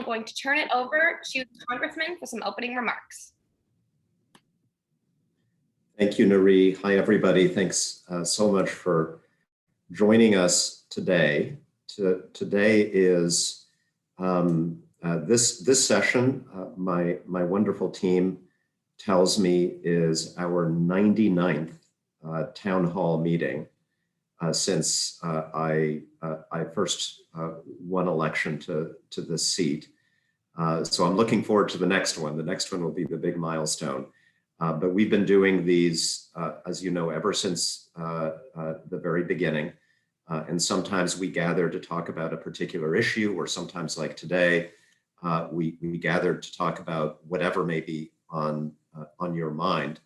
going to turn it over to the Congressman for some opening remarks. Thank you, Nari. Hi, everybody. Thanks so much for joining us today. Today is this session. My wonderful team tells me is our 99th town hall meeting since I first won election to this seat. So I'm looking forward to the next one. The next one will be the big milestone. But we've been doing these, as you know, ever since the very beginning. And sometimes we gather to talk about a particular issue, or sometimes like today, we gathered to talk about whatever may be on your mind.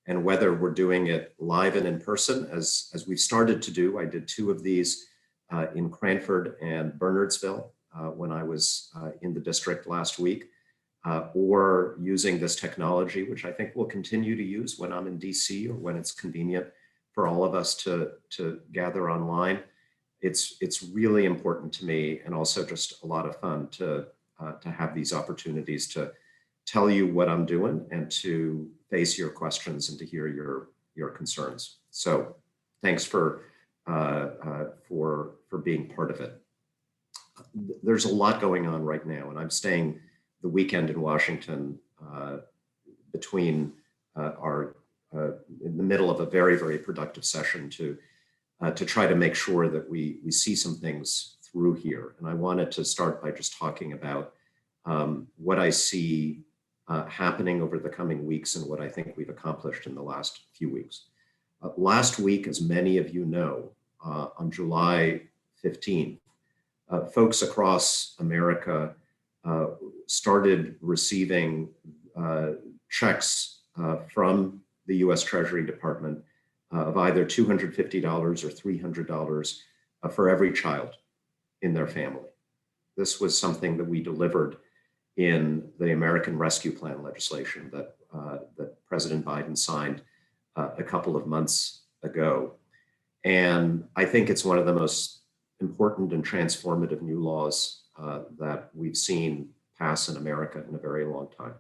And whether we're doing it live and in person, as we've started to do. I did 2 of these in Cranford and Bernardsville when I was in the district last week. Or using this technology, which I think we'll continue to use when I'm in DC or when it's convenient for all of us to gather online. It's really important to me, and also just a lot of fun to have these opportunities to tell you what I'm doing and to face your questions and to hear your concerns. So thanks for being part of it. There's a lot going on right now, and I'm staying the weekend in Washington between in the middle of a very, very productive session to try to make sure that we see some things through here. And I wanted to start by just talking about what I see happening over the coming weeks and what I think we've accomplished in the last few weeks. Last week, as many of you know, on July 15th, folks across America started receiving checks from the U.S. Treasury Department of either $250 or $300 for every child in their family. This was something that we delivered in the American Rescue Plan legislation that President Biden signed a couple of months ago. And I think it's one of the most important and transformative new laws that we've seen pass in America in a very long time.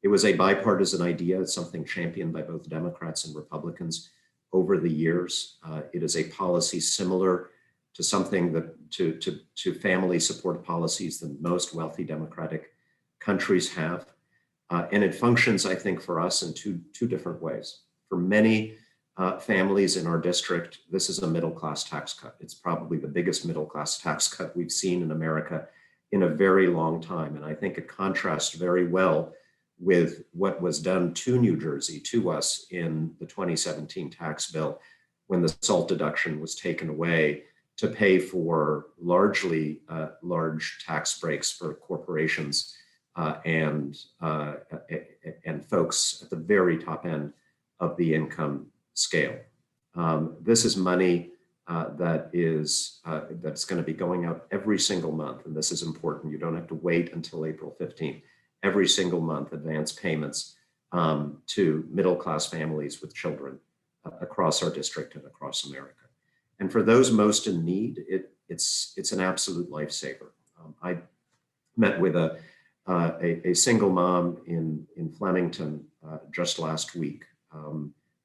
It was a bipartisan idea. It's something championed by both Democrats and Republicans over the years. It is a policy similar to something that to family support policies that most wealthy democratic countries have. And it functions, I think, for us in two different ways. For many families in our district, this is a middle-class tax cut. It's probably the biggest middle-class tax cut we've seen in America in a very long time. And I think it contrasts very well with what was done to New Jersey, to us in the 2017 tax bill, when the SALT deduction was taken away to pay for largely large tax breaks for corporations and folks at the very top end of the income scale. This is money that's going to be going out every single month, and this is important. You don't have to wait until April 15th. Every single month, advance payments to middle-class families with children across our district and across America. And for those most in need, it's an absolute lifesaver. I met with a single mom in Flemington just last week,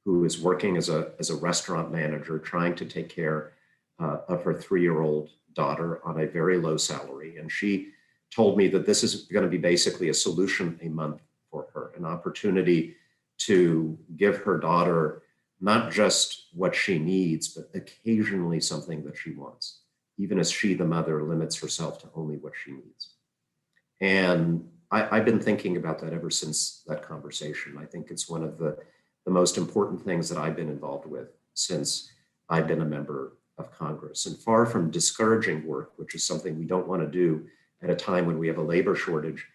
who is working as a restaurant manager, trying to take care of her 3-year-old daughter on a very low salary. And she told me that this is going to be basically a solution a month for her, an opportunity to give her daughter not just what she needs, but occasionally something that she wants, even as she, the mother, limits herself to only what she needs. And I've been thinking about that ever since that conversation. I think it's one of the most important things that I've been involved with since I've been a member of Congress. And far from discouraging work, which is something we don't want to do at a time when we have a labor shortage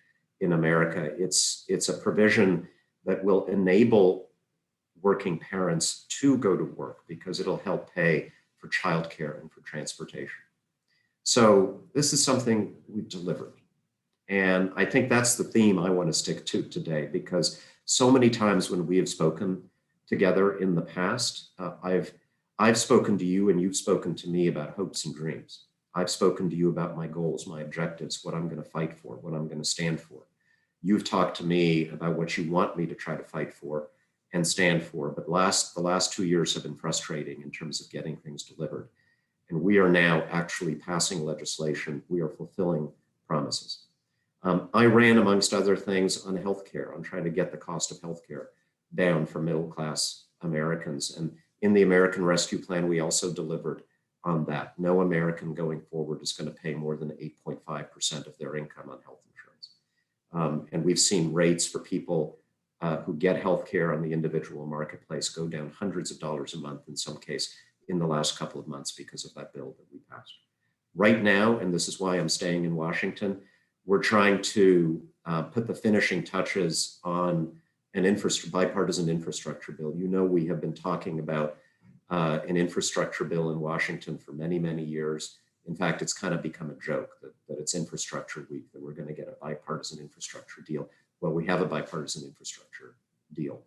in America, it's a provision that will enable working parents to go to work because it'll help pay for childcare and for transportation. So this is something we've delivered. And I think that's the theme I want to stick to today, because so many times when we have spoken together in the past, I've spoken to you and you've spoken to me about hopes and dreams. I've spoken to you about my goals, my objectives, what I'm going to fight for, what I'm going to stand for. You've talked to me about what you want me to try to fight for and stand for. But the last 2 years have been frustrating in terms of getting things delivered. And we are now actually passing legislation. We are fulfilling promises. I ran, amongst other things, on healthcare, on trying to get the cost of healthcare down for middle-class Americans. And in the American Rescue Plan, we also delivered on that. No American going forward is going to pay more than 8.5% of their income on health insurance. And we've seen rates for people who get healthcare on the individual marketplace go down hundreds of dollars a month in some case in the last couple of months because of that bill that we passed. Right now, and this is why I'm staying in Washington, we're trying to put the finishing touches on an bipartisan infrastructure bill. You know, we have been talking about an infrastructure bill in Washington for many, many years. In fact, it's kind of become a joke that it's infrastructure week, that we're going to get a bipartisan infrastructure deal. Well, we have a bipartisan infrastructure deal,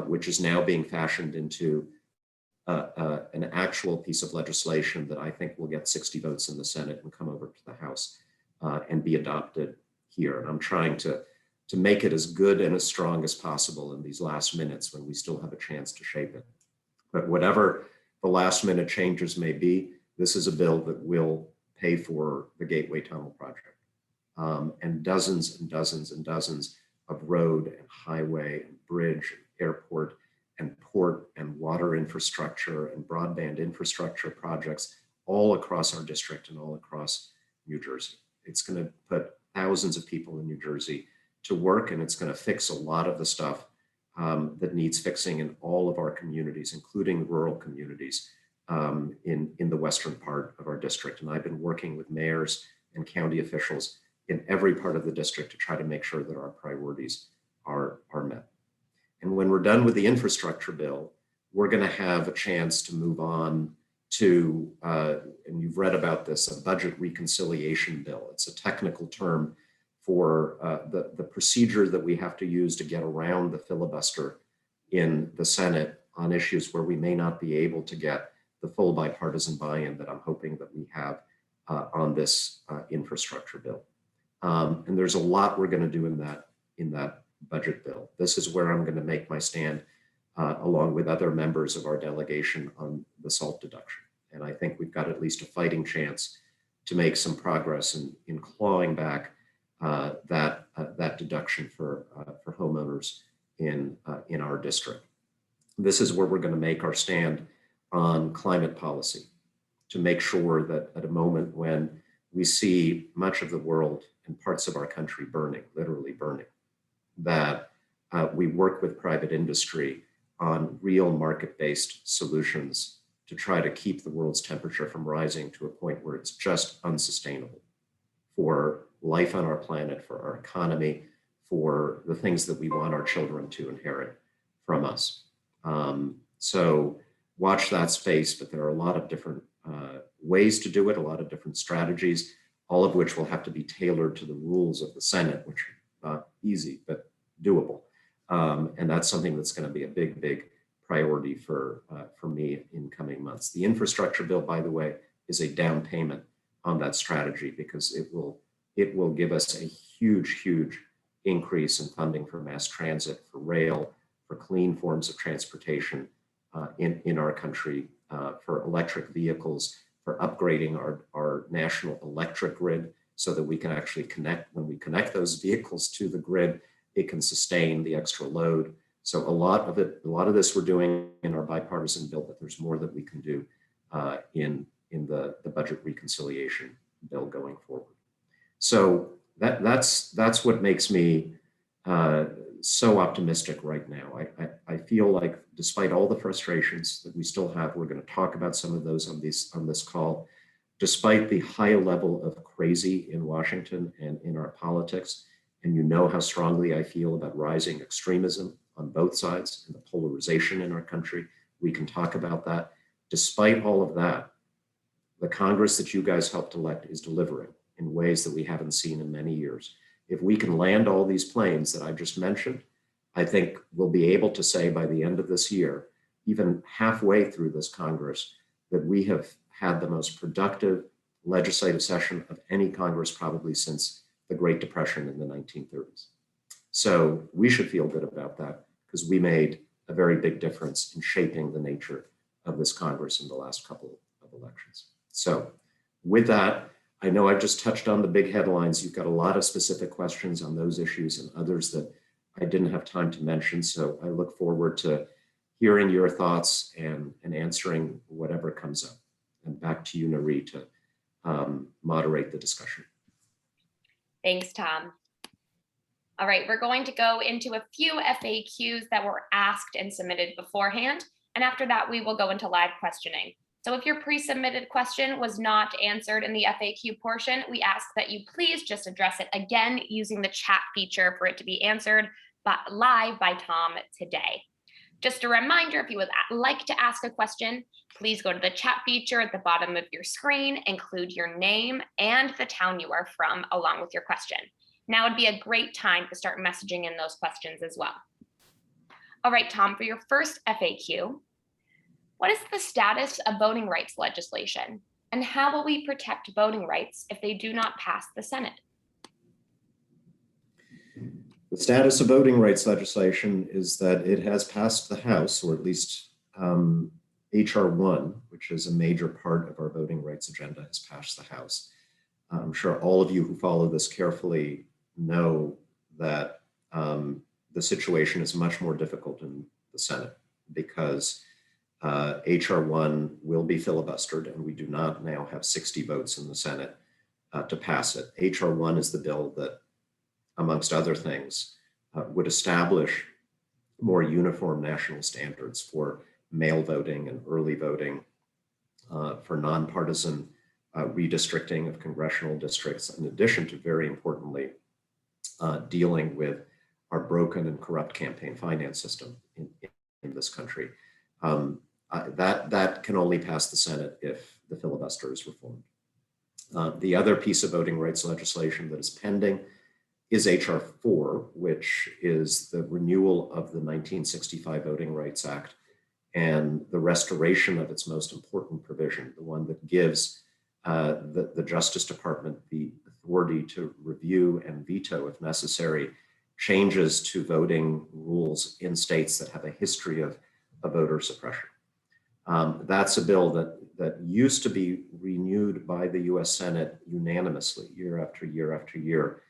which is now being fashioned into an actual piece of legislation that I think will get 60 votes in the Senate and come over to the House and be adopted here. And I'm trying to make it as good and as strong as possible in these last minutes when we still have a chance to shape it. But whatever the last minute changes may be, this is a bill that will pay for the Gateway Tunnel project and dozens and dozens and dozens of road and highway and bridge and airport and port and water infrastructure and broadband infrastructure projects all across our district and all across New Jersey. It's going to put thousands of people in New Jersey to work, and it's going to fix a lot of the stuff that needs fixing in all of our communities, including rural communities in the western part of our district. And I've been working with mayors and county officials in every part of the district to try to make sure that our priorities are met. And when we're done with the infrastructure bill, we're going to have a chance to move on to, and you've read about this, a budget reconciliation bill. It's a technical term for the procedure that we have to use to get around the filibuster in the Senate on issues where we may not be able to get the full bipartisan buy-in that I'm hoping that we have on this infrastructure bill. And there's a lot we're going to do in that budget bill. This is where I'm going to make my stand along with other members of our delegation on the SALT deduction. And I think we've got at least a fighting chance to make some progress in clawing back that deduction for homeowners in our district. This is where we're going to make our stand on climate policy to make sure that at a moment when we see much of the world and parts of our country burning, literally burning, that we work with private industry on real market-based solutions to try to keep the world's temperature from rising to a point where it's just unsustainable for life on our planet, for our economy, for the things that we want our children to inherit from us. So watch that space, but there are a lot of different ways to do it, a lot of different strategies, all of which will have to be tailored to the rules of the Senate, which are not easy, but doable. And that's something that's going to be a big, big priority for me in coming months. The infrastructure bill, by the way, is a down payment on that strategy because it will give us a huge, huge increase in funding for mass transit, for rail, for clean forms of transportation in our country, for electric vehicles, for upgrading our national electric grid so that we can actually connect. When we connect those vehicles to the grid, it can sustain the extra load. So a lot of this we're doing in our bipartisan bill, but there's more that we can do in the budget reconciliation bill going forward. So that's what makes me so optimistic right now. I feel like despite all the frustrations that we still have, we're going to talk about some of those on this call. Despite the high level of crazy in Washington and in our politics, and you know how strongly I feel about rising extremism on both sides and the polarization in our country, we can talk about that. Despite all of that, the Congress that you guys helped elect is delivering in ways that we haven't seen in many years. If we can land all these planes that I just mentioned, I think we'll be able to say by the end of this year, even halfway through this Congress, that we have had the most productive legislative session of any Congress probably since the Great Depression in the 1930s. So we should feel good about that because we made a very big difference in shaping the nature of this Congress in the last couple of elections. So with that, I know I've just touched on the big headlines. You've got a lot of specific questions on those issues and others that I didn't have time to mention. So I look forward to hearing your thoughts and answering whatever comes up. And back to you, Nari, to moderate the discussion. Thanks, Tom. All right, we're going to go into a few FAQs that were asked and submitted beforehand. And after that, we will go into live questioning. So if your pre-submitted question was not answered in the FAQ portion, we ask that you please just address it again using the chat feature for it to be answered live by Tom today. Just a reminder, if you would like to ask a question, please go to the chat feature at the bottom of your screen, include your name and the town you are from along with your question. Now would be a great time to start messaging in those questions as well. All right, Tom, for your first FAQ, what is the status of voting rights legislation? And how will we protect voting rights if they do not pass the Senate? The status of voting rights legislation is that it has passed the House, or at least H.R. 1, which is a major part of our voting rights agenda, has passed the House. I'm sure all of you who follow this carefully know that the situation is much more difficult in the Senate because H.R. 1 will be filibustered, and we do not now have 60 votes in the Senate to pass it. H.R. 1 is the bill that, amongst other things, would establish more uniform national standards for mail voting and early voting, for nonpartisan redistricting of congressional districts, in addition to, very importantly, dealing with our broken and corrupt campaign finance system in this country. That can only pass the Senate if the filibuster is reformed. The other piece of voting rights legislation that is pending is H.R. 4, which is the renewal of the 1965 Voting Rights Act and the restoration of its most important provision, the one that gives the Justice Department the authority to review and veto, if necessary, changes to voting rules in states that have a history of voter suppression. That's a bill that used to be renewed by the US Senate unanimously year after year after year.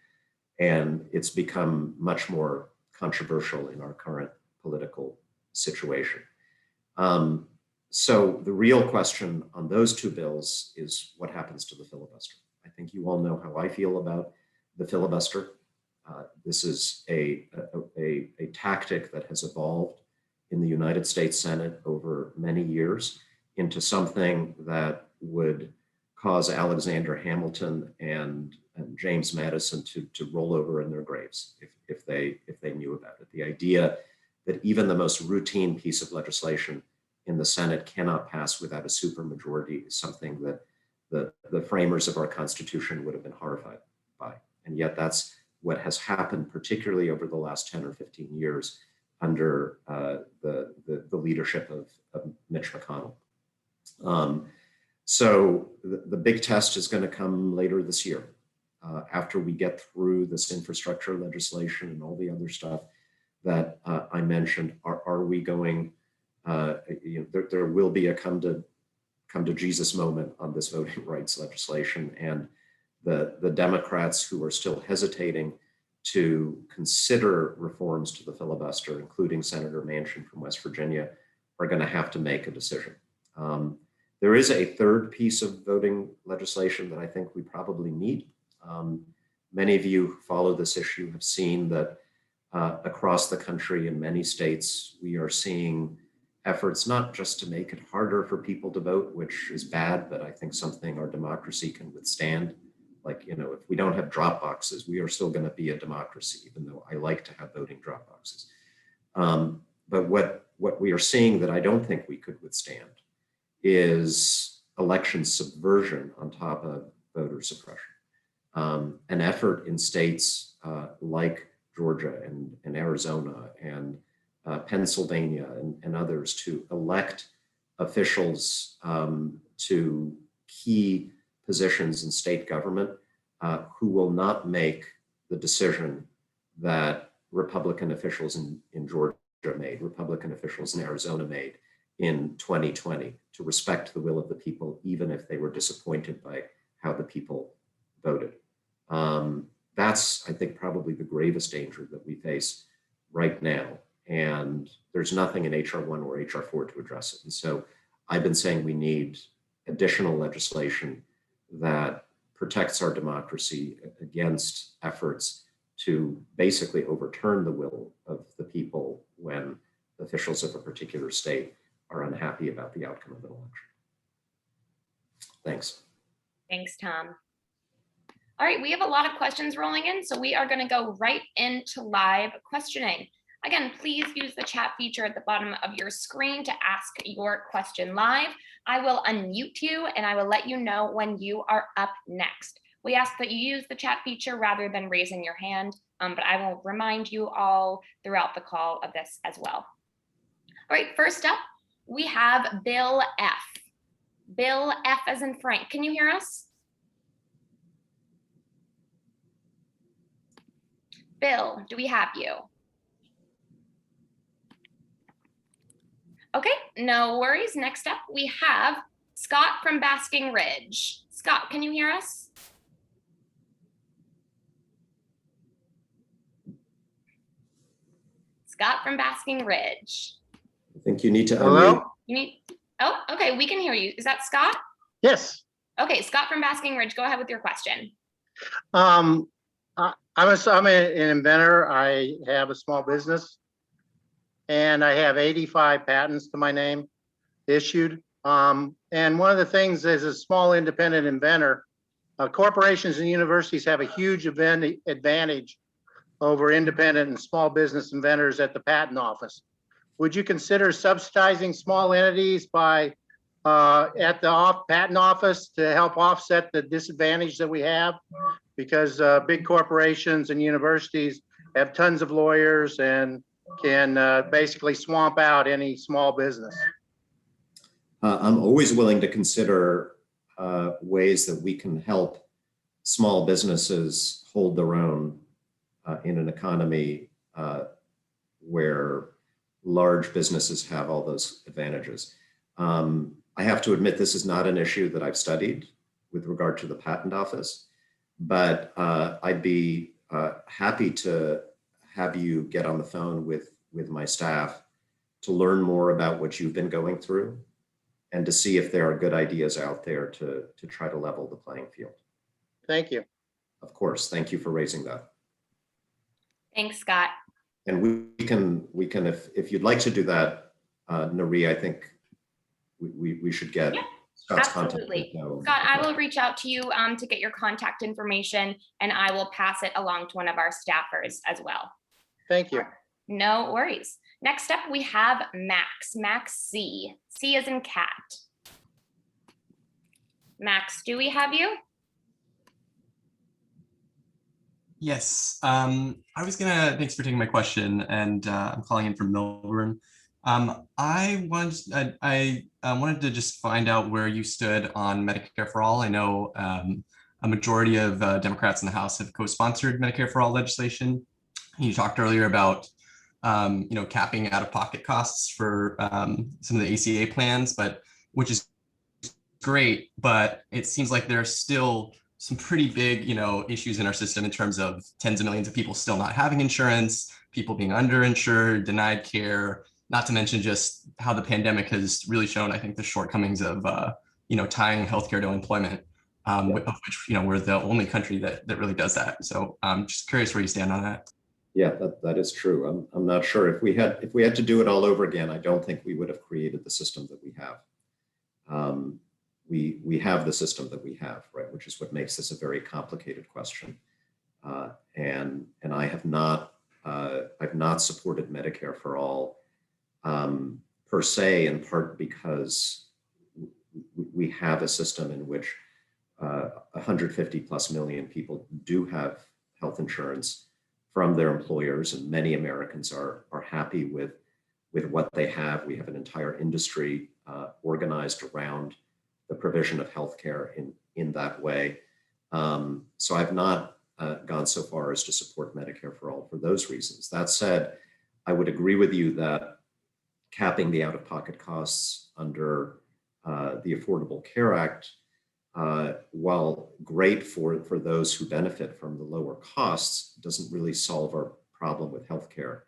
And it's become much more controversial in our current political situation. So the real question on those two bills is what happens to the filibuster. I think you all know how I feel about the filibuster. This is a tactic that has evolved in the United States Senate over many years into something that would cause Alexander Hamilton and James Madison to roll over in their graves if they knew about it. The idea that even the most routine piece of legislation in the Senate cannot pass without a supermajority is something that the framers of our Constitution would have been horrified by. And yet that's what has happened, particularly over the last 10 or 15 years under the leadership of Mitch McConnell. So the big test is going to come later this year. After we get through this infrastructure legislation and all the other stuff that I mentioned, are we going, there will be a come to Jesus moment on this voting rights legislation, and the Democrats who are still hesitating to consider reforms to the filibuster, including Senator Manchin from West Virginia, are going to have to make a decision. There is a third piece of voting legislation that I think we probably need. Many of you who follow this issue have seen that across the country in many states, we are seeing efforts not just to make it harder for people to vote, which is bad, but I think something our democracy can withstand. Like, if we don't have drop boxes, we are still going to be a democracy, even though I like to have voting drop boxes. But what we are seeing that I don't think we could withstand is election subversion on top of voter suppression. An effort in states like Georgia and Arizona and Pennsylvania and others to elect officials to key positions in state government who will not make the decision that Republican officials in Georgia made, Republican officials in Arizona made in 2020, to respect the will of the people, even if they were disappointed by how the people voted. That's, I think, probably the gravest danger that we face right now. And there's nothing in HR 1 or HR 4 to address it. And so I've been saying we need additional legislation that protects our democracy against efforts to basically overturn the will of the people when officials of a particular state are unhappy about the outcome of an election. Thanks. Thanks, Tom. All right, we have a lot of questions rolling in, so we are going to go right into live questioning. Again, please use the chat feature at the bottom of your screen to ask your question live. I will unmute you and I will let you know when you are up next. We ask that you use the chat feature rather than raising your hand, but I will remind you all throughout the call of this as well. All right, first up, we have Bill F. Bill F as in Frank. Can you hear us? Bill, do we have you? Okay, no worries. Next up, we have Scott from Basking Ridge. Scott, can you hear us? Scott from Basking Ridge. I think you need to Hello? unmute. You need, oh, okay, we can hear you. Is that Scott? Yes. Okay, Scott from Basking Ridge, go ahead with your question. I'm an inventor. I have a small business and I have 85 patents to my name issued. And one of the things as a small independent inventor, corporations and universities have a huge advantage over independent and small business inventors at the patent office. Would you consider subsidizing small entities by at the patent office to help offset the disadvantage that we have? Because big corporations and universities have tons of lawyers and can basically swamp out any small business. I'm always willing to consider ways that we can help small businesses hold their own in an economy where large businesses have all those advantages. I have to admit, this is not an issue that I've studied with regard to the patent office, but I'd be happy to have you get on the phone with my staff to learn more about what you've been going through and to see if there are good ideas out there to try to level the playing field. Thank you. Of course, thank you for raising that. Thanks, Scott. And we can if you'd like to do that, Nari, I think we should get Scott's Absolutely. contact. Scott, I will reach out to you to get your contact information, and I will pass it along to one of our staffers as well. Thank you. No worries. Next up, we have Max. Max C. C as in cat. Max, do we have you? Yes. Thanks for taking my question, and I'm calling in from Melbourne. I wanted to just find out where you stood on Medicare for All. I know a majority of Democrats in the House have co-sponsored Medicare for All legislation. You talked earlier about capping out-of-pocket costs for some of the ACA plans, which is great, but it seems like there are still some pretty big issues in our system in terms of tens of millions of people still not having insurance, people being underinsured, denied care, not to mention just how the pandemic has really shown, I think, the shortcomings of tying healthcare to employment, of which we're the only country that really does that. So I'm just curious where you stand on that. Yeah, that is true. I'm not sure if we had to do it all over again, I don't think we would have created the system that we have. We have the system that we have, right, which is what makes this a very complicated question. And I have not I've not supported Medicare for All per se, in part because we have a system in which 150 plus million people do have health insurance from their employers, and many Americans are happy with what they have. We have an entire industry organized around the provision of healthcare in that way. So I've not gone so far as to support Medicare for all for those reasons. That said, I would agree with you that capping the out-of-pocket costs under the Affordable Care Act, while great for those who benefit from the lower costs, doesn't really solve our problem with healthcare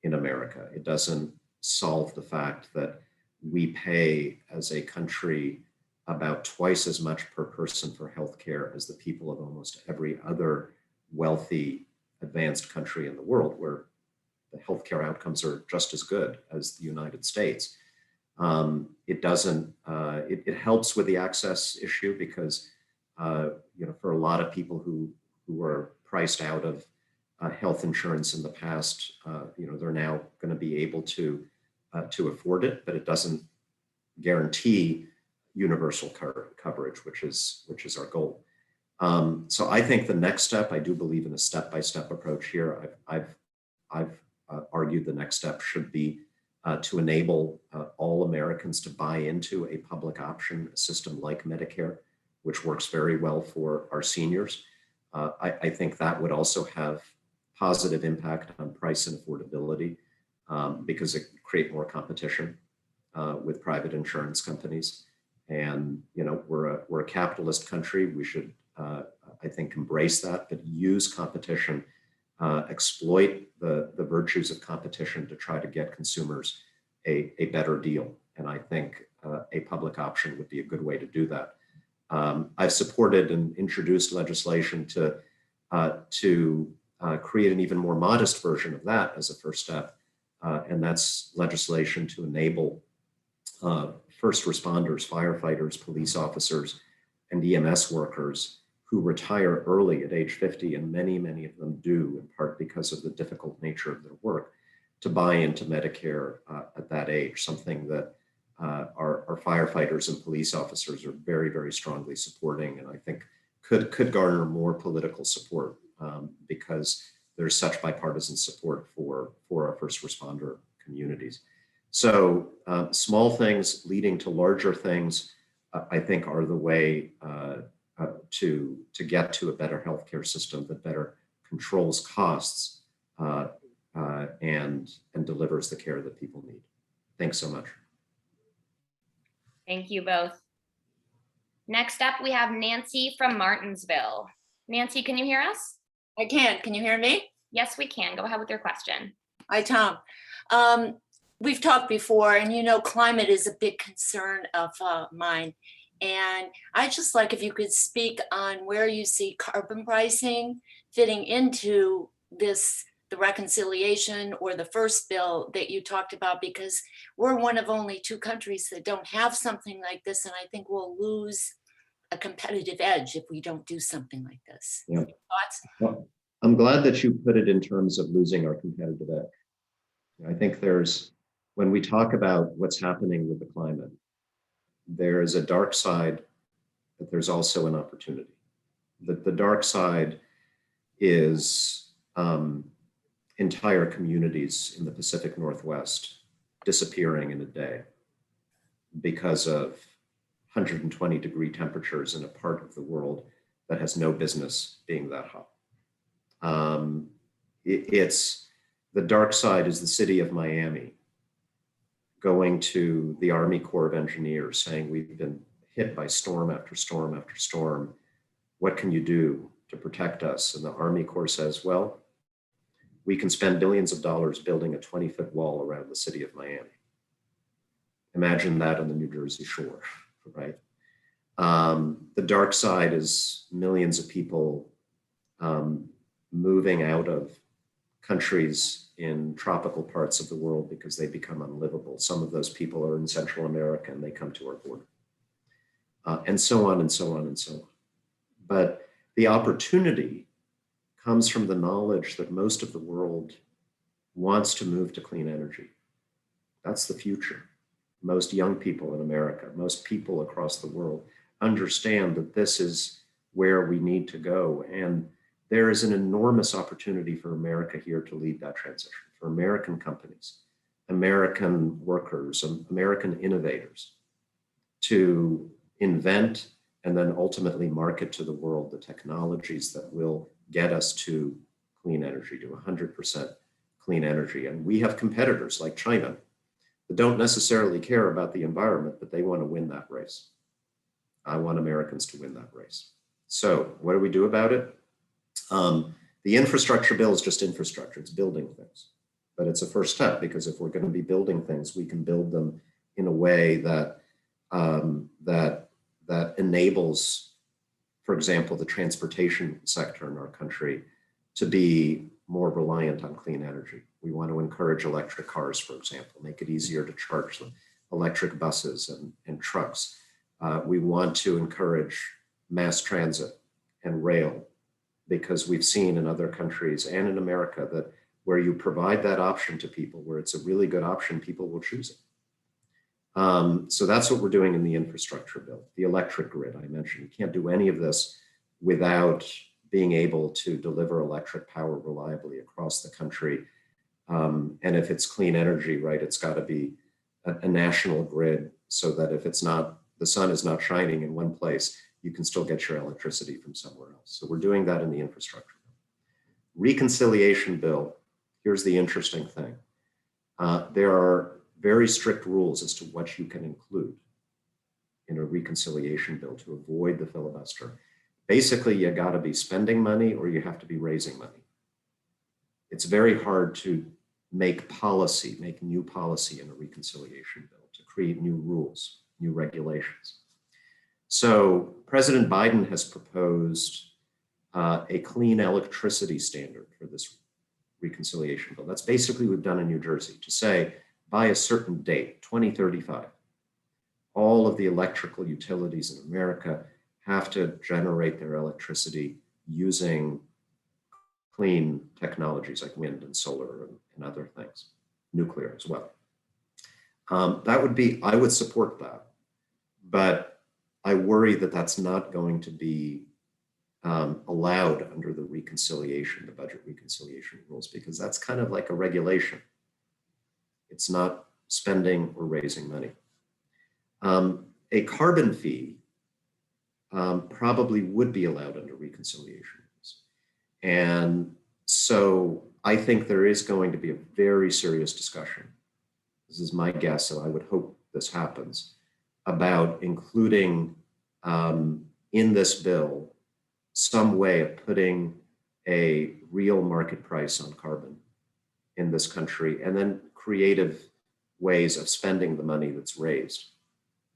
in America. It doesn't solve the fact that we pay as a country about twice as much per person for healthcare as the people of almost every other wealthy, advanced country in the world, where the healthcare outcomes are just as good as the United States. It doesn't. It helps with the access issue because for a lot of people who were priced out of health insurance in the past, they're now going to be able to afford it, but it doesn't guarantee universal coverage, which is our goal. So I think the next step, I do believe in a step-by-step approach here. I've argued the next step should be to enable all Americans to buy into a public option system like Medicare, which works very well for our seniors. I think that would also have positive impact on price and affordability because it create more competition with private insurance companies. And we're a capitalist country. We should, I think, embrace that, but use competition, exploit the virtues of competition to try to get consumers a better deal. And I think a public option would be a good way to do that. I've supported and introduced legislation to create an even more modest version of that as a first step, and that's legislation to enable first responders, firefighters, police officers, and EMS workers who retire early at age 50, and many of them do, in part because of the difficult nature of their work, to buy into Medicare at that age, something that our firefighters and police officers are very strongly supporting, and I think could garner more political support because there's such bipartisan support for our first responder communities. So small things leading to larger things, I think, are the way to get to a better healthcare system that better controls costs and delivers the care that people need. Thanks so much. Thank you both. Next up, we have Nancy from Martinsville. Nancy, can you hear us? I can. Can you hear me? Yes, we can. Go ahead with your question. Hi, Tom. We've talked before, and climate is a big concern of mine. And I'd just like if you could speak on where you see carbon pricing fitting into this, the reconciliation or the first bill that you talked about, because we're one of only 2 countries that don't have something like this. And I think we'll lose a competitive edge if we don't do something like this. Yeah. Thoughts? Well, I'm glad that you put it in terms of losing our competitive edge. I think when we talk about what's happening with the climate, there is a dark side, but there's also an opportunity. The dark side is entire communities in the Pacific Northwest disappearing in a day because of 120-degree temperatures in a part of the world that has no business being that hot. It's the dark side is the city of Miami going to the Army Corps of Engineers saying, we've been hit by storm after storm after storm. What can you do to protect us? And the Army Corps says, well, we can spend billions of dollars building a 20-foot wall around the city of Miami. Imagine that on the New Jersey shore, right? The dark side is millions of people moving out of countries in tropical parts of the world because they become unlivable. Some of those people are in Central America and they come to our border. And so on and so on and so on. But the opportunity comes from the knowledge that most of the world wants to move to clean energy. That's the future. Most young people in America, most people across the world understand that this is where we need to go. And there is an enormous opportunity for America here to lead that transition, for American companies, American workers, American innovators to invent and then ultimately market to the world the technologies that will get us to clean energy, to 100% clean energy. And we have competitors like China that don't necessarily care about the environment, but they want to win that race. I want Americans to win that race. So what do we do about it? The infrastructure bill is just infrastructure. It's building things, but it's a first step, because if we're going to be building things, we can build them in a way that that enables, for example, the transportation sector in our country to be more reliant on clean energy. We want to encourage electric cars, for example, make it easier to charge them, electric buses and trucks. We want to encourage mass transit and rail, because we've seen in other countries and in America that where you provide that option to people, where it's a really good option, people will choose it. So that's what we're doing in the infrastructure bill. The electric grid, I mentioned, you can't do any of this without being able to deliver electric power reliably across the country. And if it's clean energy, right, it's got to be a national grid, so that if it's not, the sun is not shining in one place, you can still get your electricity from somewhere else. So we're doing that in the infrastructure bill. Reconciliation bill, here's the interesting thing. There are very strict rules as to what you can include in a reconciliation bill to avoid the filibuster. Basically, you got to be spending money or you have to be raising money. It's very hard to make policy, make new policy in a reconciliation bill, to create new rules, new regulations. So President Biden has proposed a clean electricity standard for this reconciliation bill. That's basically what we've done in New Jersey, to say by a certain date, 2035, all of the electrical utilities in America have to generate their electricity using clean technologies like wind and solar and other things, nuclear as well. That would be, I would support that, but I worry that that's not going to be allowed under the reconciliation, the budget reconciliation rules, because that's kind of like a regulation. It's not spending or raising money. A carbon fee probably would be allowed under reconciliation rules. And so I think there is going to be a very serious discussion. This is my guess, so I would hope this happens, about including in this bill some way of putting a real market price on carbon in this country, and then creative ways of spending the money that's raised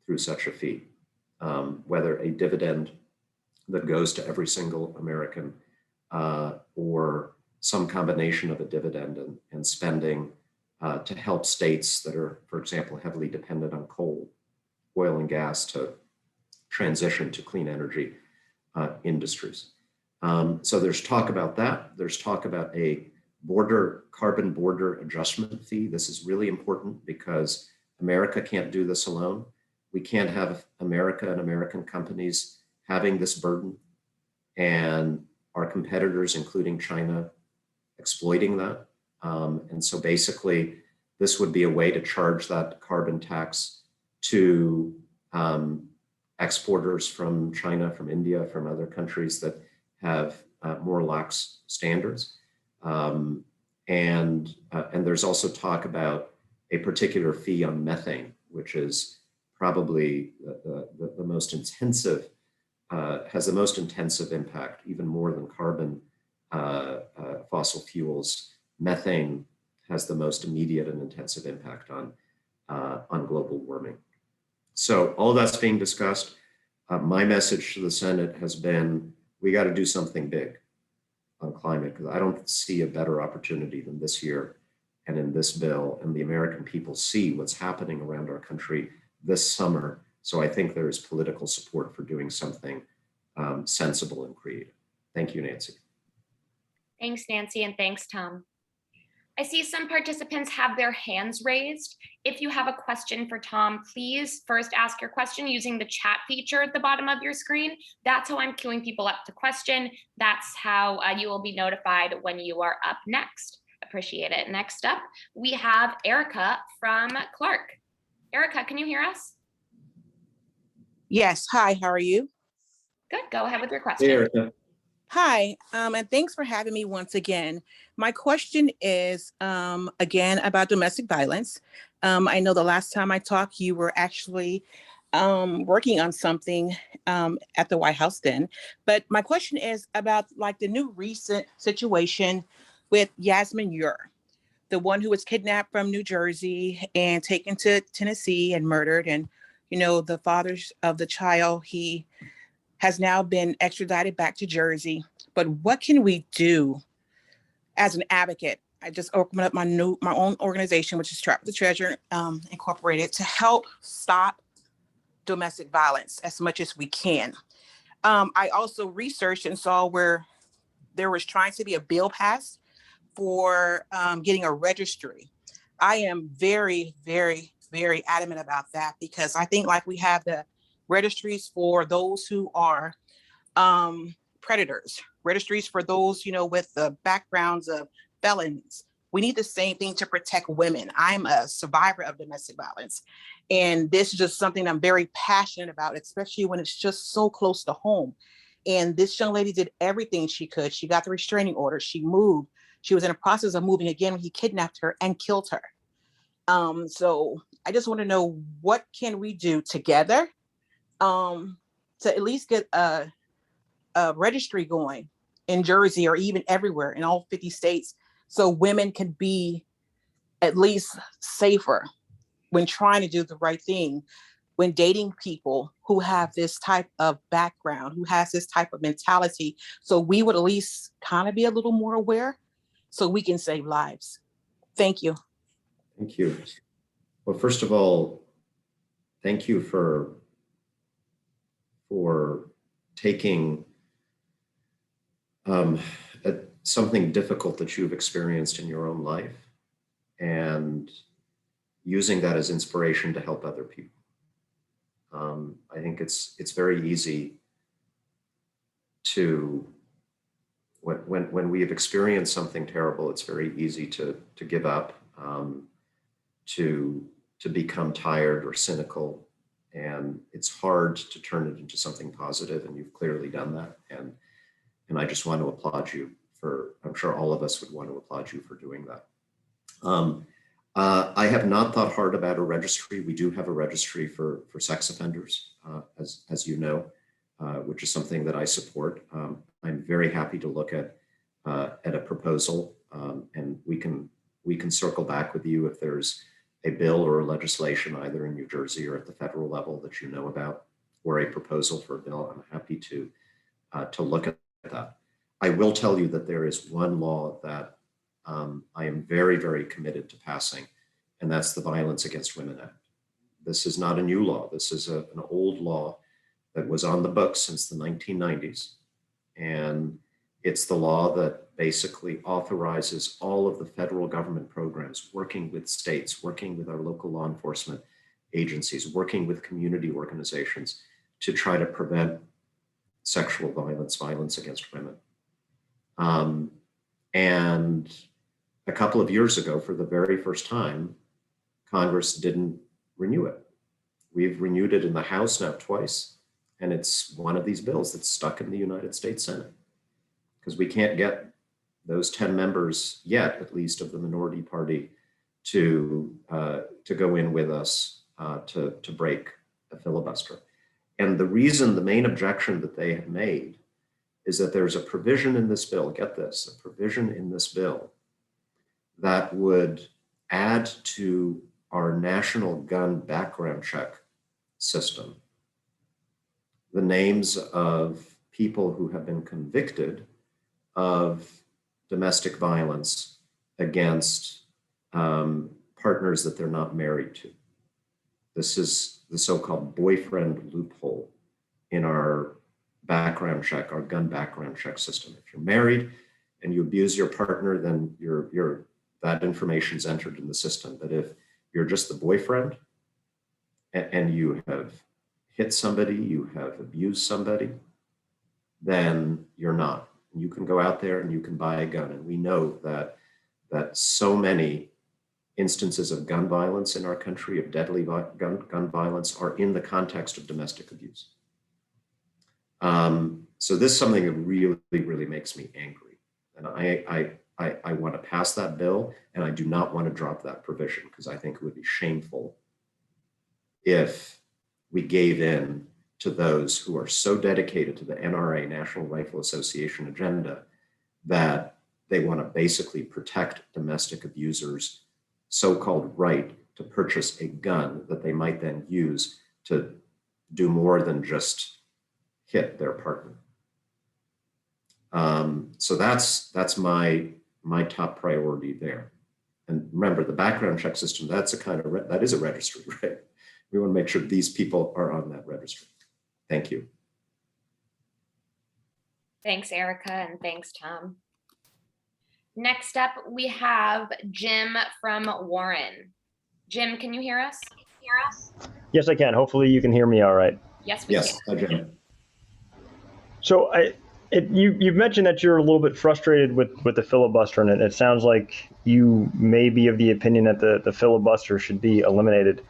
through such a fee, whether a dividend that goes to every single American or some combination of a dividend and spending to help states that are, for example, heavily dependent on coal, oil and gas to transition to clean energy industries. So there's talk about that. There's talk about a carbon border adjustment fee. This is really important because America can't do this alone. We can't have America and American companies having this burden and our competitors, including China, exploiting that. And so basically, this would be a way to charge that carbon tax to exporters from China, from India, from other countries that have more lax standards. And there's also talk about a particular fee on methane, which is probably the most intensive, has the most intensive impact, even more than carbon fossil fuels. Methane has the most immediate and intensive impact on global warming. So all that's being discussed. My message to the Senate has been, we got to do something big on climate, because I don't see a better opportunity than this year and in this bill, and the American people see what's happening around our country this summer. So I think there is political support for doing something sensible and creative. Thank you, Nancy. Thanks, Nancy, and thanks, Tom. I see some participants have their hands raised. If you have a question for Tom, please first ask your question using the chat feature at the bottom of your screen. That's how I'm queuing people up to question. That's how you will be notified when you are up next. Appreciate it. Next up, we have Erica from Clark. Erica, can you hear us? Yes. Hi, how are you? Good, go ahead with your Hey, question. Erica. Hi, and thanks for having me once again. My question is, again, about domestic violence. I know the last time I talked, you were actually working on something at the White House then. But my question is about like the new recent situation with Yasmin Ure, the one who was kidnapped from New Jersey and taken to Tennessee and murdered. And, you know, the father of the child, he has now been extradited back to Jersey. But what can we do as an advocate? I just opened up my own organization, which is Trap the Treasure Incorporated, to help stop domestic violence as much as we can. I also researched and saw where there was trying to be a bill passed for getting a registry. I am very, very, very adamant about that because I think like we have the registries for those who are predators, registries for those, you know, with the backgrounds of felons. We need the same thing to protect women. I'm a survivor of domestic violence. And this is just something I'm very passionate about, especially when it's just so close to home. And this young lady did everything she could. She got the restraining order. She moved. She was in the process of moving again when he kidnapped her and killed her. So I just want to know, what can we do together to at least get a registry going in Jersey or even everywhere in all 50 states, so women can be at least safer when trying to do the right thing, when dating people who have this type of background, who has this type of mentality. So we would at least kind of be a little more aware so we can save lives. Thank you. Thank you. Well, first of all, thank you for taking something difficult that you've experienced in your own life and using that as inspiration to help other people. I think it's very easy to, when we have experienced something terrible, it's very easy to give up, to become tired or cynical, and it's hard to turn it into something positive, and you've clearly done that. And I just want to applaud you for, I'm sure all of us would want to applaud you for doing that. I have not thought hard about a registry. We do have a registry for sex offenders, as you know, which is something that I support. I'm very happy to look at a proposal, and we can circle back with you if there's a bill or a legislation either in New Jersey or at the federal level that you know about, or a proposal for a bill. I'm happy to look at that. I will tell you that there is one law that I am very, very committed to passing, and that's the Violence Against Women Act. This is not a new law. This is an old law that was on the books since the 1990s. And it's the law that basically authorizes all of the federal government programs, working with states, working with our local law enforcement agencies, working with community organizations to try to prevent sexual violence, violence against women. And a couple of years ago, for the very first time, Congress didn't renew it. We've renewed it in the House now twice, and it's one of these bills that's stuck in the United States Senate because we can't get those 10 members yet, at least of the minority party, to go in with us to break a filibuster. And the main objection that they have made is that there's a provision in this bill, get this, a provision in this bill that would add to our national gun background check system the names of people who have been convicted of domestic violence against partners that they're not married to. This is the so-called boyfriend loophole in our background check, our gun background check system. If you're married and you abuse your partner, then that information is entered in the system. But if you're just the boyfriend and you have hit somebody, you have abused somebody, then you're not. You can go out there and you can buy a gun. And we know that so many instances of gun violence in our country, of deadly gun violence, are in the context of domestic abuse. So this is something that really, really makes me angry. And I want to pass that bill, and I do not want to drop that provision because I think it would be shameful if we gave in to those who are so dedicated to the NRA, National Rifle Association agenda, that they want to basically protect domestic abusers' so-called right to purchase a gun that they might then use to do more than just hit their partner. So that's my top priority there. And remember, the background check system, that is a registry, right? We want to make sure these people are on that registry. Thank you. Thanks, Erica, and thanks, Tom. Next up, we have Jim from Warren. Jim, can you hear us? Yes, I can. Hopefully you can hear me all right. Yes, we Yes, can. Jim. So you've mentioned that you're a little bit frustrated with the filibuster, and it sounds like you may be of the opinion that the filibuster should be eliminated.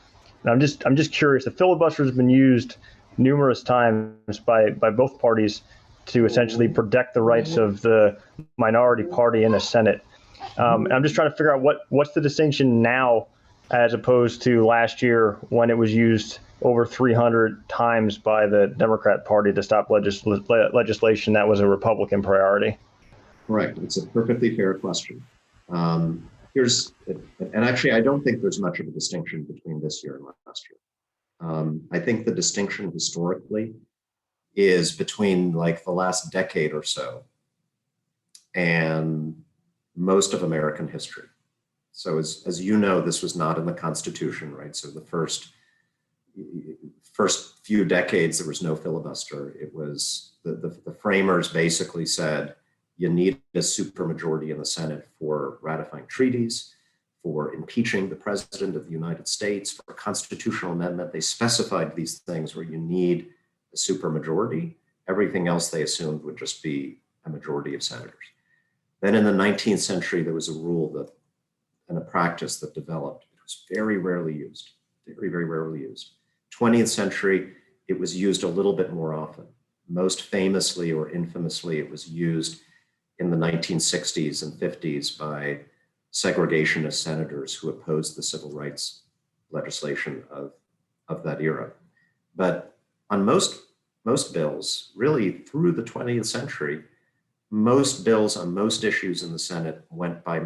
And I'm just curious. The filibuster has been used numerous times by both parties to essentially protect the rights of the minority party in the Senate. I'm just trying to figure out what's the distinction now as opposed to last year when it was used over 300 times by the Democrat Party to stop legislation that was a Republican priority. Correct. It's a perfectly fair question. And actually, I don't think there's much of a distinction between this year and last year. I think the distinction historically is between like the last decade or so and most of American history. So as you know, this was not in the Constitution, right? So the first few decades, there was no filibuster. It was the framers basically said, you need a supermajority in the Senate for ratifying treaties, for impeaching the president of the United States, for a constitutional amendment. They specified these things where you need a supermajority. Everything else they assumed would just be a majority of senators. Then in the 19th century, there was a rule and a practice that developed. It was very rarely used, very, very rarely used. 20th century, it was used a little bit more often. Most famously or infamously, it was used in the 1960s and 50s by segregationist senators who opposed the civil rights legislation of that era. But on most bills, really through the 20th century, most bills on most issues in the Senate went by,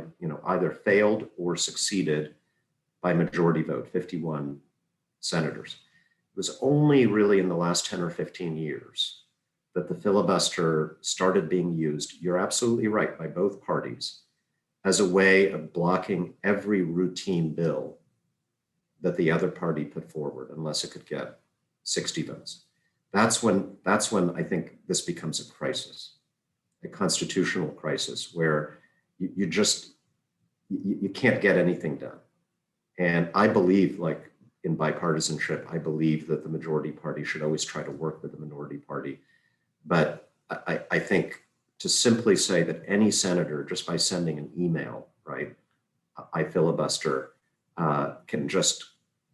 either failed or succeeded by majority vote, 51 senators. It was only really in the last 10 or 15 years that the filibuster started being used, you're absolutely right, by both parties, as a way of blocking every routine bill that the other party put forward, unless it could get 60 votes. That's when I think this becomes a crisis, a constitutional crisis, where you can't get anything done. And I believe, like in bipartisanship, I believe that the majority party should always try to work with the minority party. But I think to simply say that any senator, just by sending an email, right, I filibuster, can just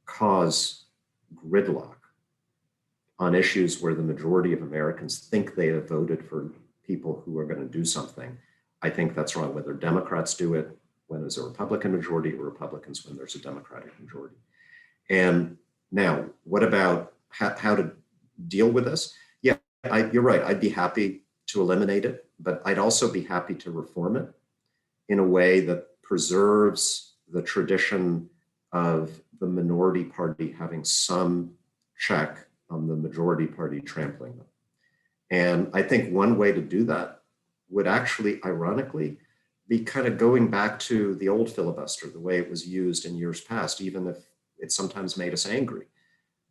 cause gridlock on issues where the majority of Americans think they have voted for people who are going to do something. I think that's wrong, whether Democrats do it when there's a Republican majority or Republicans when there's a Democratic majority. And now, what about how to deal with this? Yeah, you're right. I'd be happy to eliminate it, but I'd also be happy to reform it in a way that preserves the tradition of the minority party having some check on the majority party trampling them. And I think one way to do that would actually, ironically, be kind of going back to the old filibuster, the way it was used in years past, even if it sometimes made us angry,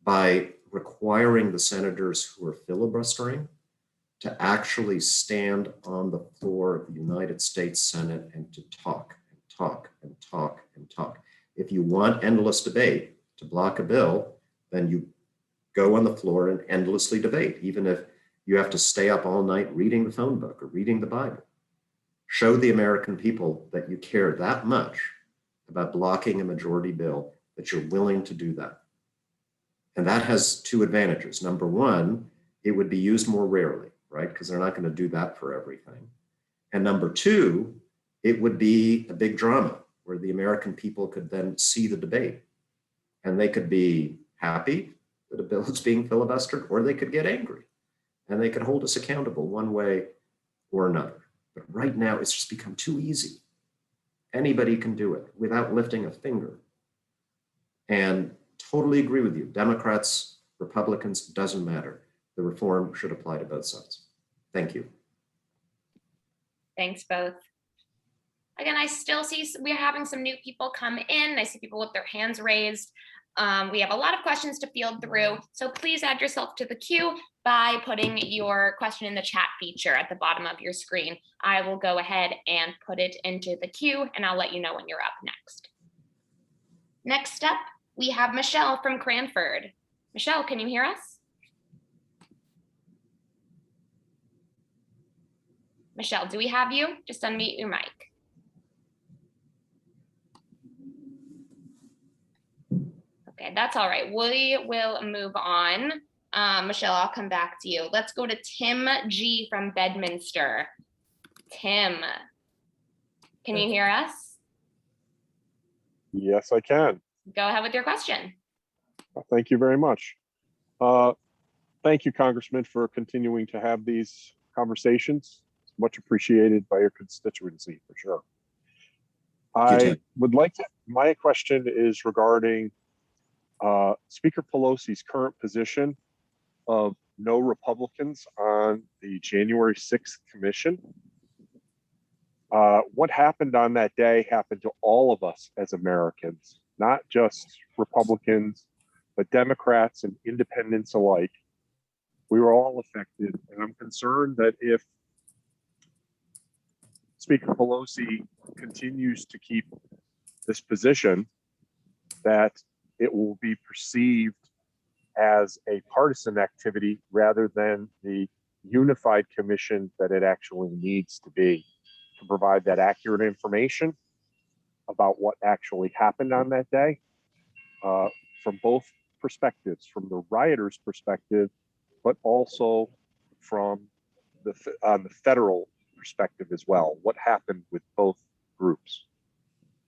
by requiring the senators who are filibustering to actually stand on the floor of the United States Senate and to talk and talk and talk and talk. If you want endless debate to block a bill, then you go on the floor and endlessly debate, even if you have to stay up all night reading the phone book or reading the Bible. Show the American people that you care that much about blocking a majority bill that you're willing to do that. And that has two advantages. Number one, it would be used more rarely, right? Because they're not going to do that for everything. And number two, it would be a big drama where the American people could then see the debate and they could be happy that a bill is being filibustered, or they could get angry and they could hold us accountable one way or another. But right now, it's just become too easy. Anybody can do it without lifting a finger. And totally agree with you. Democrats, Republicans, doesn't matter. The reform should apply to both sides. Thank you. Thanks both. Again, I still see we're having some new people come in. I see people with their hands raised. We have a lot of questions to field through. So please add yourself to the queue by putting your question in the chat feature at the bottom of your screen. I will go ahead and put it into the queue and I'll let you know when you're up next. Next up, we have Michelle from Cranford. Michelle, can you hear us? Michelle, do we have you? Just unmute your mic. Okay, that's all right. We will move on. Michelle, I'll come back to you. Let's go to Tim G from Bedminster. Tim, can you hear us? Yes, I can. Go ahead with your question. Thank you very much. Thank you, Congressman, for continuing to have these conversations. It's much appreciated by your constituency, for sure. I would like to, my question is regarding Speaker Pelosi's current position of no Republicans on the January 6th commission. What happened on that day happened to all of us as Americans, not just Republicans, but Democrats and independents alike. We were all affected, and I'm concerned that if Speaker Pelosi continues to keep this position, that it will be perceived as a partisan activity rather than the unified commission that it actually needs to be, to provide that accurate information about what actually happened on that day, from both perspectives, from the rioters' perspective, but also from the federal perspective as well. What happened with both groups?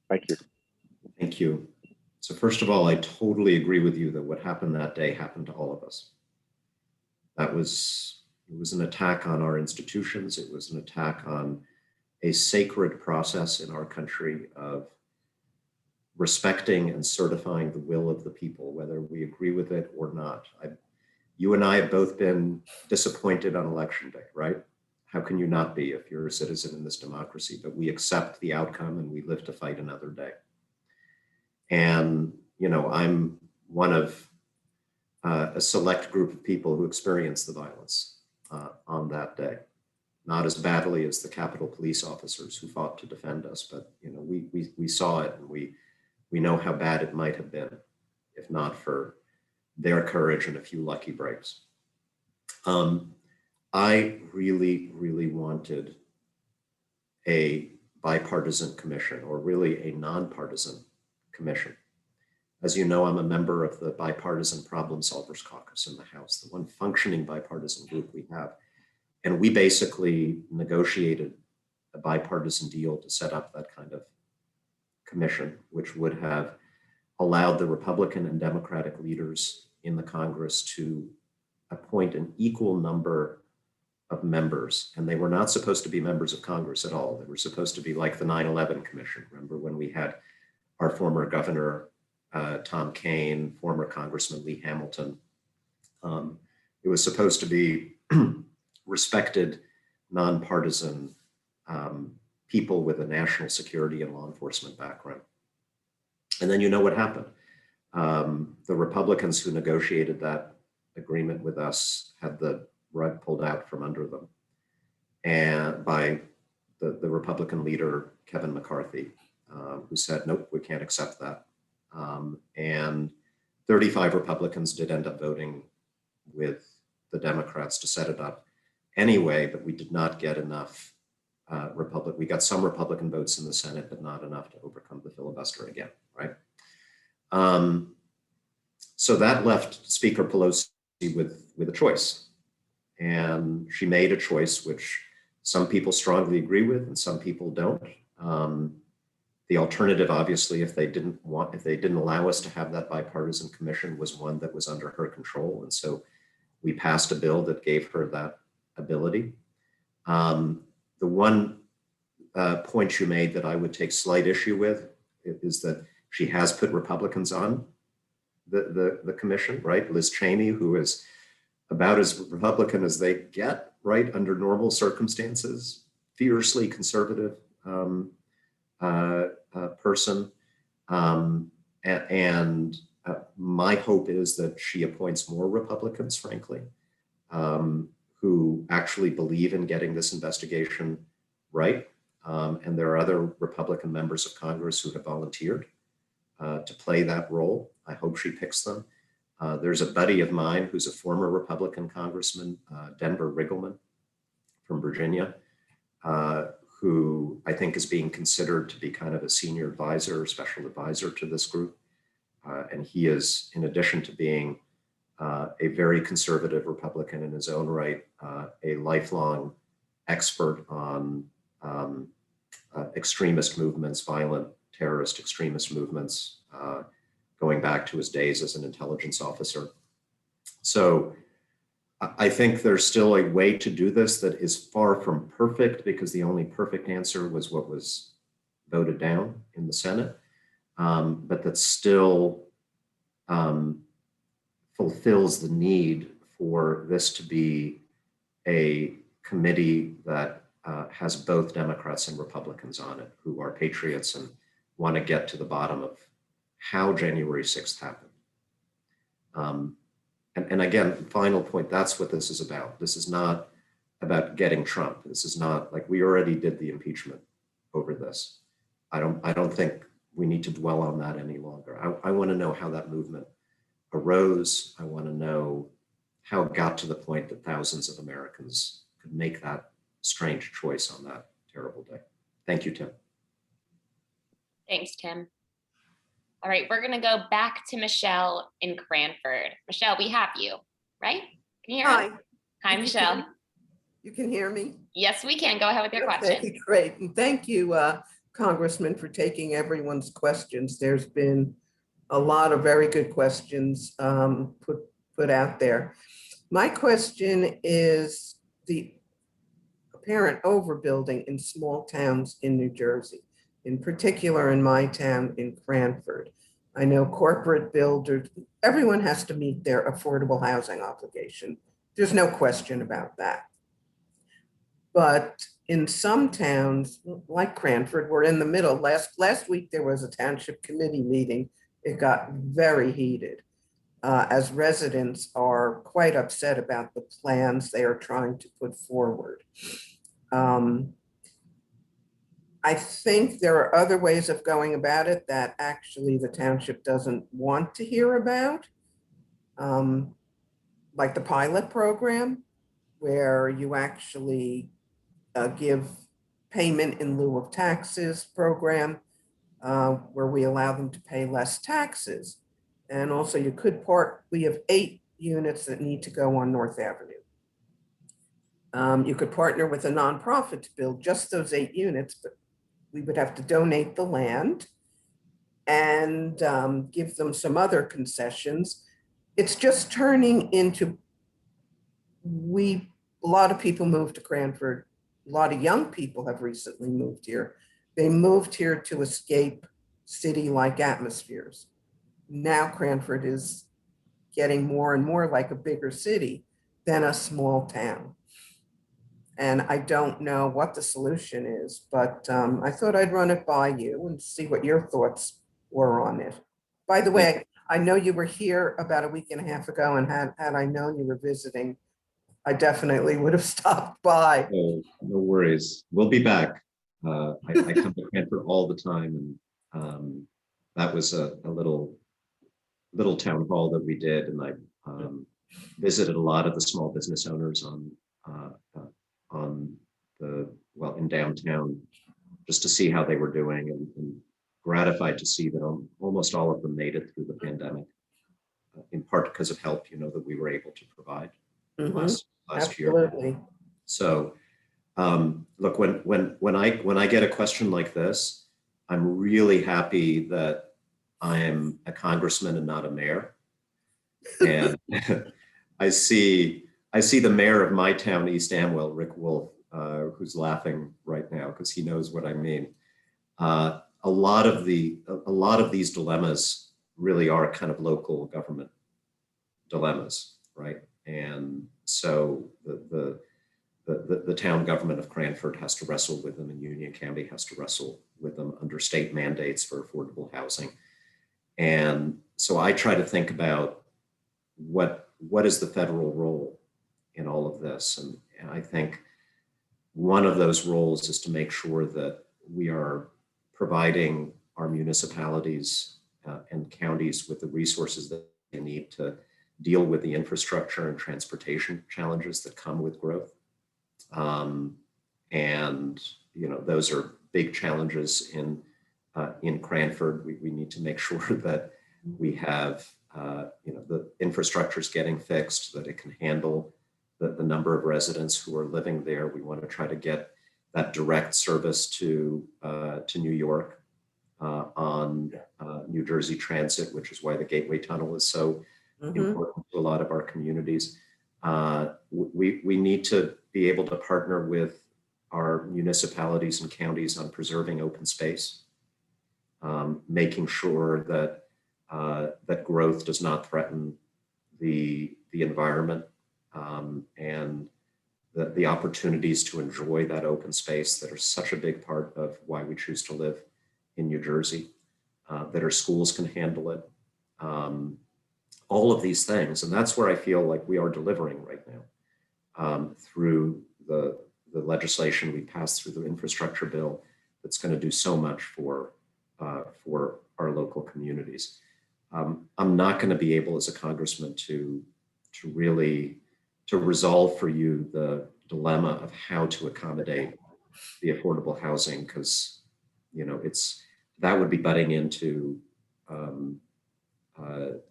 Thank you. Thank you. So first of all, I totally agree with you that what happened that day happened to all of us. It was an attack on our institutions. It was an attack on a sacred process in our country of respecting and certifying the will of the people, whether we agree with it or not. You and I have both been disappointed on election day, right? How can you not be if you're a citizen in this democracy? But we accept the outcome and we live to fight another day. And, you know, I'm one of a select group of people who experienced the violence on that day. Not as badly as the Capitol Police officers who fought to defend us, but, you know, we saw it and we know how bad it might have been if not for their courage and a few lucky breaks. I really, really wanted a bipartisan commission, or really a nonpartisan commission. As you know, I'm a member of the Bipartisan Problem Solvers Caucus in the House, the one functioning bipartisan group we have. And we basically negotiated a bipartisan deal to set up that kind of commission, which would have allowed the Republican and Democratic leaders in the Congress to appoint an equal number of members. And they were not supposed to be members of Congress at all. They were supposed to be like the 9/11 Commission. Remember when we had our former governor, Tom Kaine, former Congressman Lee Hamilton. It was supposed to be respected, nonpartisan people with a national security and law enforcement background. And then you know what happened. The Republicans who negotiated that agreement with us had the rug pulled out from under them, and by the Republican leader, Kevin McCarthy, who said, nope, we can't accept that. And 35 Republicans did end up voting with the Democrats to set it up anyway, but we did not get enough we got some Republican votes in the Senate, but not enough to overcome the filibuster again, right? So that left Speaker Pelosi with a choice. and she made a choice which some people strongly agree with and some people don't. The alternative, obviously, if they didn't allow us to have that bipartisan commission, was one that was under her control. And so we passed a bill that gave her that ability. The one point you made that I would take slight issue with is that she has put Republicans on the commission, right? Liz Cheney, who is about as Republican as they get, right, under normal circumstances, fiercely conservative person. My hope is that she appoints more Republicans, frankly, who actually believe in getting this investigation right. And there are other Republican members of Congress who have volunteered to play that role. I hope she picks them. There's a buddy of mine who's a former Republican congressman, Denver Riggleman from Virginia, who I think is being considered to be kind of a senior advisor or special advisor to this group. And he is, in addition to being a very conservative Republican in his own right, a lifelong expert on extremist movements, violent terrorist extremist movements, going back to his days as an intelligence officer. So I think there's still a way to do this that is far from perfect, because the only perfect answer was what was voted down in the Senate, but that still fulfills the need for this to be a committee that has both Democrats and Republicans on it, who are patriots and want to get to the bottom of how January 6th happened. And again, final point, that's what this is about. This is not about getting Trump. This is not like, we already did the impeachment over this. I don't think we need to dwell on that any longer. I want to know how that movement arose. I want to know how it got to the point that thousands of Americans could make that strange choice on that terrible day. Thank you, Tim. Thanks, Tim. All right, we're gonna go back to Michelle in Cranford. Michelle, we have you, right? Can you hear Hi. me? Hi, Michelle. You can hear me? Yes, we can. Go ahead with your question. Okay, great. And thank you, Congressman, for taking everyone's questions. There's been a lot of very good questions put out there. My question is the apparent overbuilding in small towns in New Jersey, in particular in my town in Cranford. I know corporate builders, everyone has to meet their affordable housing obligation. There's no question about that. But in some towns, like Cranford, we're in the middle. Last week, there was a township committee meeting. It got very heated, as residents are quite upset about the plans they are trying to put forward. I think there are other ways of going about it that actually the township doesn't want to hear about, like the pilot program, where you actually give payment in lieu of taxes program, where we allow them to pay less taxes. And also you could we have 8 units that need to go on North Avenue. You could partner with a nonprofit to build just those 8 units, but we would have to donate the land and give them some other concessions. It's just turning into, a lot of people moved to Cranford. A lot of young people have recently moved here. They moved here to escape city-like atmospheres. Now Cranford is getting more and more like a bigger city than a small town. And I don't know what the solution is, but I thought I'd run it by you and see what your thoughts were on it. By the way, I know you were here about a week and a half ago, and had I known you were visiting, I definitely would have stopped by. No worries. We'll be back. I come to Cranford all the time, and that was a little town hall that we did, and I visited a lot of the small business owners in downtown, just to see how they were doing, and gratified to see that almost all of them made it through the pandemic, in part because of help, that we were able to provide to us. last year. Absolutely. So look, when I get a question like this, I'm really happy that I am a congressman and not a mayor. And I see the mayor of my town, East Amwell, Rick Wolf, who's laughing right now because he knows what I mean. A lot of these dilemmas really are kind of local government dilemmas, right? And so the town government of Cranford has to wrestle with them, and Union County has to wrestle with them under state mandates for affordable housing. And so I try to think about what is the federal role in all of this, and I think one of those roles is to make sure that we are providing our municipalities and counties with the resources that they need to deal with the infrastructure and transportation challenges that come with growth. And those are big challenges in Cranford. We need to make sure that we have the infrastructure is getting fixed, that it can handle the number of residents who are living there. We want to try to get that direct service to New York on New Jersey Transit, which is why the Gateway Tunnel is so important to a lot of our communities. We need to be able to partner with our municipalities and counties on preserving open space, making sure that that growth does not threaten the environment, and the opportunities to enjoy that open space that are such a big part of why we choose to live in New Jersey, that our schools can handle it, all of these things. And that's where I feel like we are delivering right now through the legislation we passed through the infrastructure bill that's going to do so much for our local communities. I'm not going to be able as a congressman to really resolve for you the dilemma of how to accommodate the affordable housing, because that would be butting into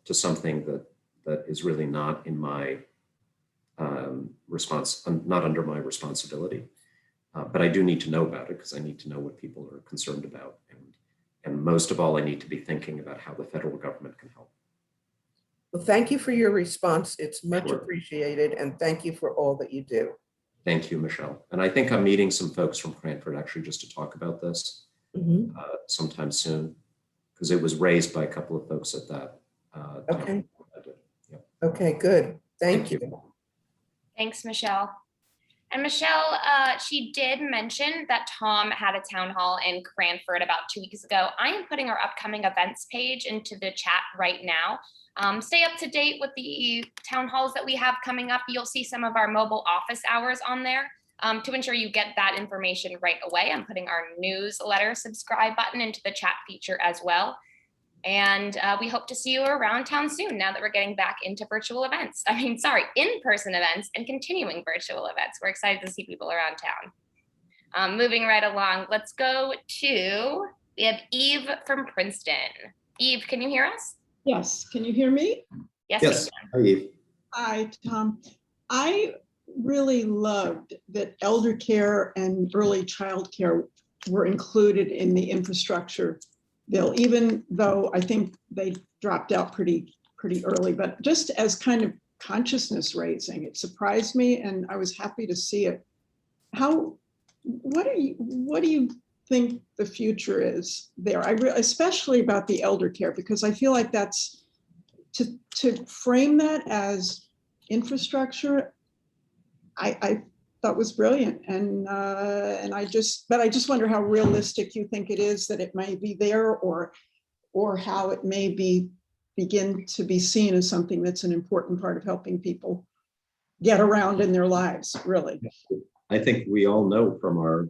to something that is really not in my not under my responsibility. But I do need to know about it because I need to know what people are concerned about. And most of all, I need to be thinking about how the federal government can help. Well, thank you for your response. It's much Sure. appreciated. And thank you for all that you do. Thank you, Michelle. And I think I'm meeting some folks from Cranford actually just to talk about this sometime soon, because it was raised by a couple of folks at that. Okay. Yeah. Okay, good. Thank you. Thanks, Michelle. And Michelle, she did mention that Tom had a town hall in Cranford about 2 weeks ago. I am putting our upcoming events page into the chat right now. Stay up to date with the town halls that we have coming up. You'll see some of our mobile office hours on there. To ensure you get that information right away, I'm putting our newsletter subscribe button into the chat feature as well. And we hope to see you around town soon now that we're getting back into virtual events. In-person events and continuing virtual events. We're excited to see people around town. Moving right along, let's go to, we have Eve from Princeton. Eve, can you hear us? Yes, can you hear me? Yes. Yes. Hi, Eve. Hi, Tom. I really loved that elder care and early child care were included in the infrastructure bill, even though I think they dropped out pretty early, but just as kind of consciousness raising, it surprised me and I was happy to see it. What do you think the future is there? Especially about the elder care, because I feel like that's to frame that as infrastructure, I thought was brilliant, and I just wonder how realistic you think it is that it may be there, or how it may begin to be seen as something that's an important part of helping people get around in their lives, really. I think we all know from our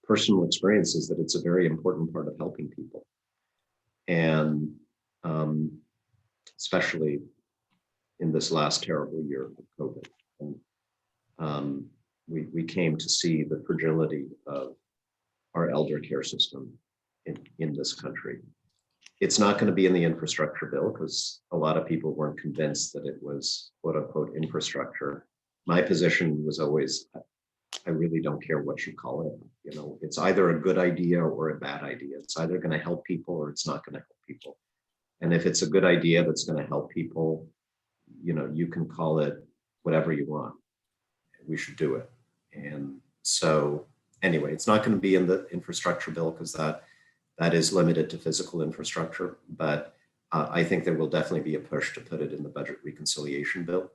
personal experiences that it's a very important part of helping people. And especially in this last terrible year of COVID. And, we came to see the fragility of our elder care system in this country. It's not going to be in the infrastructure bill because a lot of people weren't convinced that it was quote unquote infrastructure. my position was always, I really don't care what you call it. You know, it's either a good idea or a bad idea. It's either going to help people or it's not going to help people. And if it's a good idea that's going to help people, you know, you can call it whatever you want. We should do it. And so anyway, it's not going to be in the infrastructure bill because that is limited to physical infrastructure. But I think there will definitely be a push to put it in the budget reconciliation bill.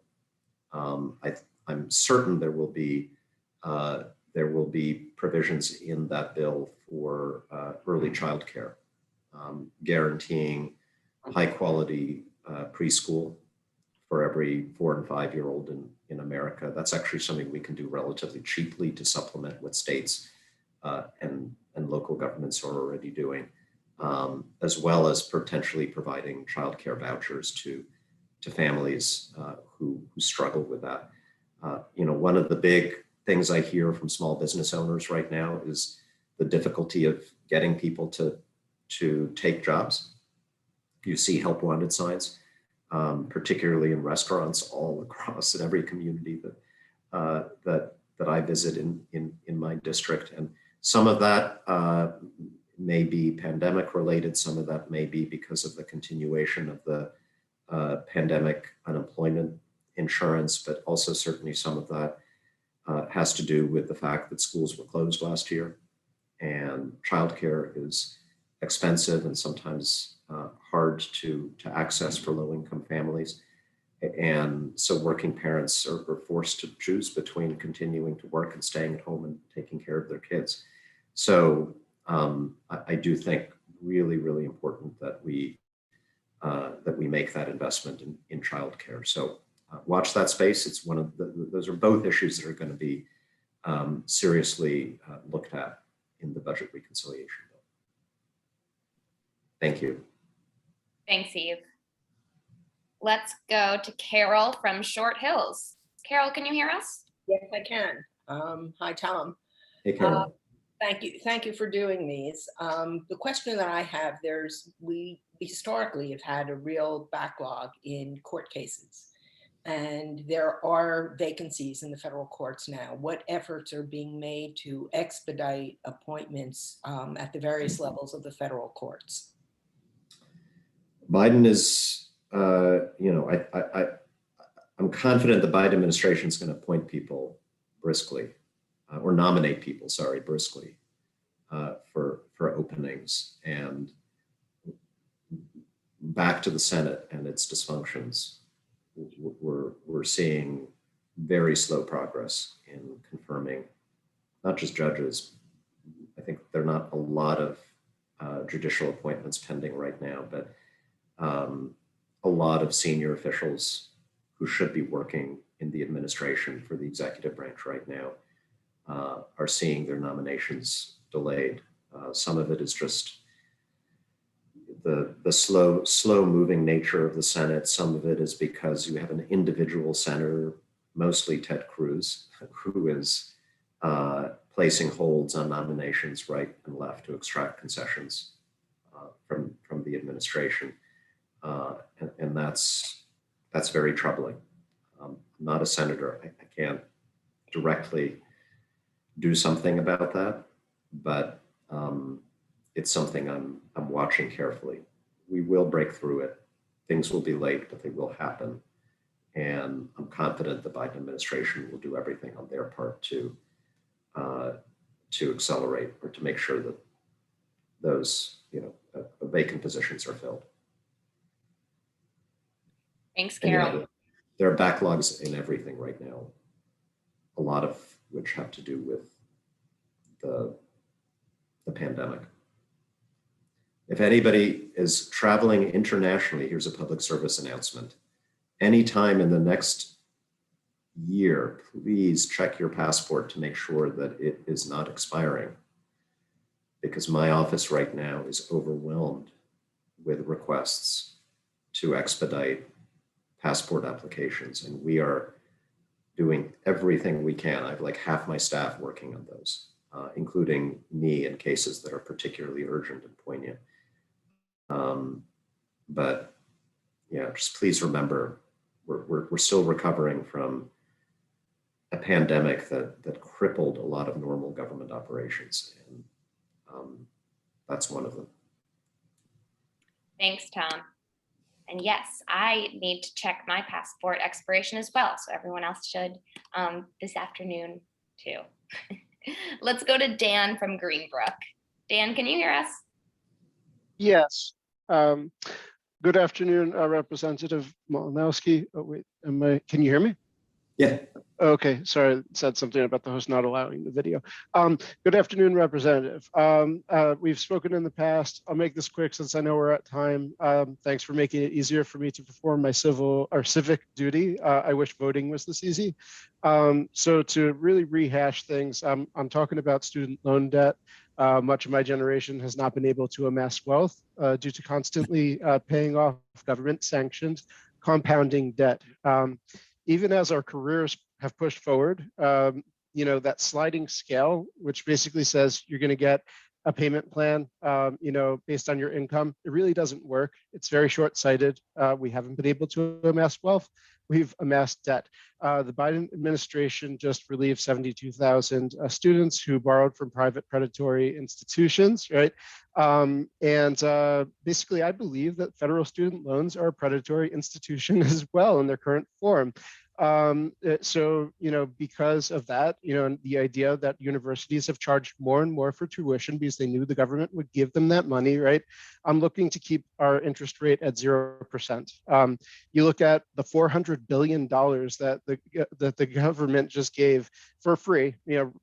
I'm certain there will be provisions in that bill for early childcare, guaranteeing high quality preschool for every 4 and 5 year old in America. That's actually something we can do relatively cheaply to supplement what states and local governments are already doing, as well as potentially providing childcare vouchers to families who struggle with that. You know, one of the big things I hear from small business owners right now is the difficulty of getting people to take jobs. You see help wanted signs, particularly in restaurants all across in every community that I visit in my district. And some of that may be pandemic related. Some of that may be because of the continuation of the pandemic unemployment insurance, but also certainly some of that has to do with the fact that schools were closed last year and childcare is expensive and sometimes hard to access for low-income families. And so working parents are forced to choose between continuing to work and staying at home and taking care of their kids. So I do think really, really important that we make that investment in childcare. So watch that space. It's one of those are both issues that are going to be seriously looked at in the budget reconciliation bill. Thank you. Thanks, Eve. Let's go to Carol from Short Hills. Carol, can you hear us? Yes, I can. Hi, Tom. Hey, Carol. Thank you for doing these. The question that I have, we historically have had a real backlog in court cases, and there are vacancies in the federal courts now. What efforts are being made to expedite appointments at the various levels of the federal courts? Biden is, I'm confident the Biden administration is going to appoint people briskly, or nominate people, briskly for openings. And back to the Senate and its dysfunctions, we're seeing very slow progress in confirming not just judges. I think there are not a lot of judicial appointments pending right now, but a lot of senior officials who should be working in the administration for the executive branch right now are seeing their nominations delayed. Some of it is just the slow moving nature of the Senate. Some of it is because you have an individual senator, mostly Ted Cruz, who is placing holds on nominations right and left to extract concessions from the administration. And that's very troubling. I'm not a senator. I can't directly do something about that, but it's something I'm watching carefully. We will break through it. Things will be late, but they will happen. And I'm confident the Biden administration will do everything on their part to accelerate or to make sure that those vacant positions are filled. Thanks, Carol. There are backlogs in everything right now, a lot of which have to do with the pandemic. If anybody is traveling internationally, here's a public service announcement. Anytime in the next year, please check your passport to make sure that it is not expiring, because my office right now is overwhelmed with requests to expedite passport applications, and we are doing everything we can. I have like half my staff working on those, including me in cases that are particularly urgent and poignant. But yeah, just please remember, we're still recovering from a pandemic that crippled a lot of normal government operations, and that's one of them. Thanks, Tom. And yes, I need to check my passport expiration as well, so everyone else should this afternoon too. Let's go to Dan from Greenbrook. Dan, can you hear us? Yes. Good afternoon, Representative Malinowski. Oh, wait, can you hear me? Yeah. Okay, sorry, it said something about the host not allowing the video. Good afternoon, Representative. We've spoken in the past. I'll make this quick since I know we're at time. Thanks for making it easier for me to perform my civic duty. I wish voting was this easy. So to really rehash things, I'm talking about student loan debt. Much of my generation has not been able to amass wealth due to constantly paying off government-sanctioned compounding debt. Even as our careers have pushed forward, that sliding scale, which basically says you're going to get a payment plan, based on your income, it really doesn't work. It's very short-sighted. We haven't been able to amass wealth. We've amassed debt. The Biden administration just relieved 72,000 students who borrowed from private predatory institutions, right? Basically, I believe that federal student loans are a predatory institution as well in their current form. Because of that, the idea that universities have charged more and more for tuition because they knew the government would give them that money, right? I'm looking to keep our interest rate at 0%. You look at the $400 billion that the government just gave for free. The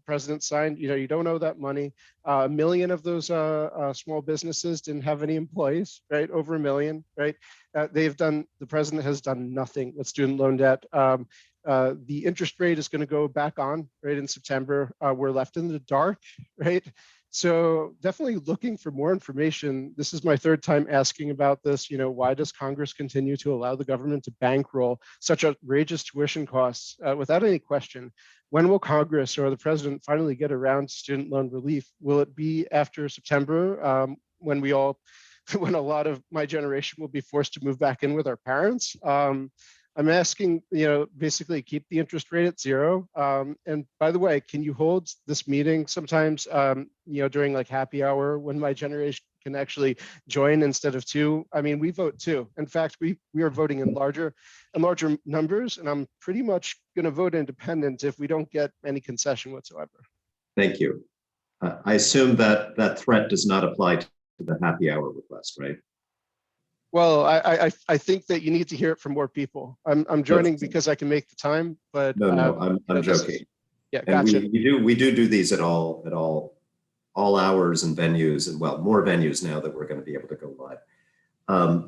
president signed, you don't owe that money. 1 million of those small businesses didn't have any employees, right? Over 1 million, right? The president has done nothing with student loan debt. The interest rate is going to go back on, right, in September. We're left in the dark, right? So definitely looking for more information. This is my third time asking about this. Why does Congress continue to allow the government to bankroll such outrageous tuition costs without any question? When will Congress or the president finally get around to student loan relief? Will it be after September when when a lot of my generation will be forced to move back in with our parents? I'm asking, basically keep the interest rate at 0. And by the way, can you hold this meeting sometimes, during like happy hour when my generation can actually join instead of 2? I mean, we vote 2. In fact, we are voting in larger numbers, and I'm pretty much going to vote independent if we don't get any concession whatsoever. Thank you. I assume that threat does not apply to the happy hour request, right? Well, I think that you need to hear it from more people. I'm joining because I can make the time, but no, I'm joking. Yeah, and gotcha. we do these at all hours and venues, and well, more venues now that we're going to be able to go live.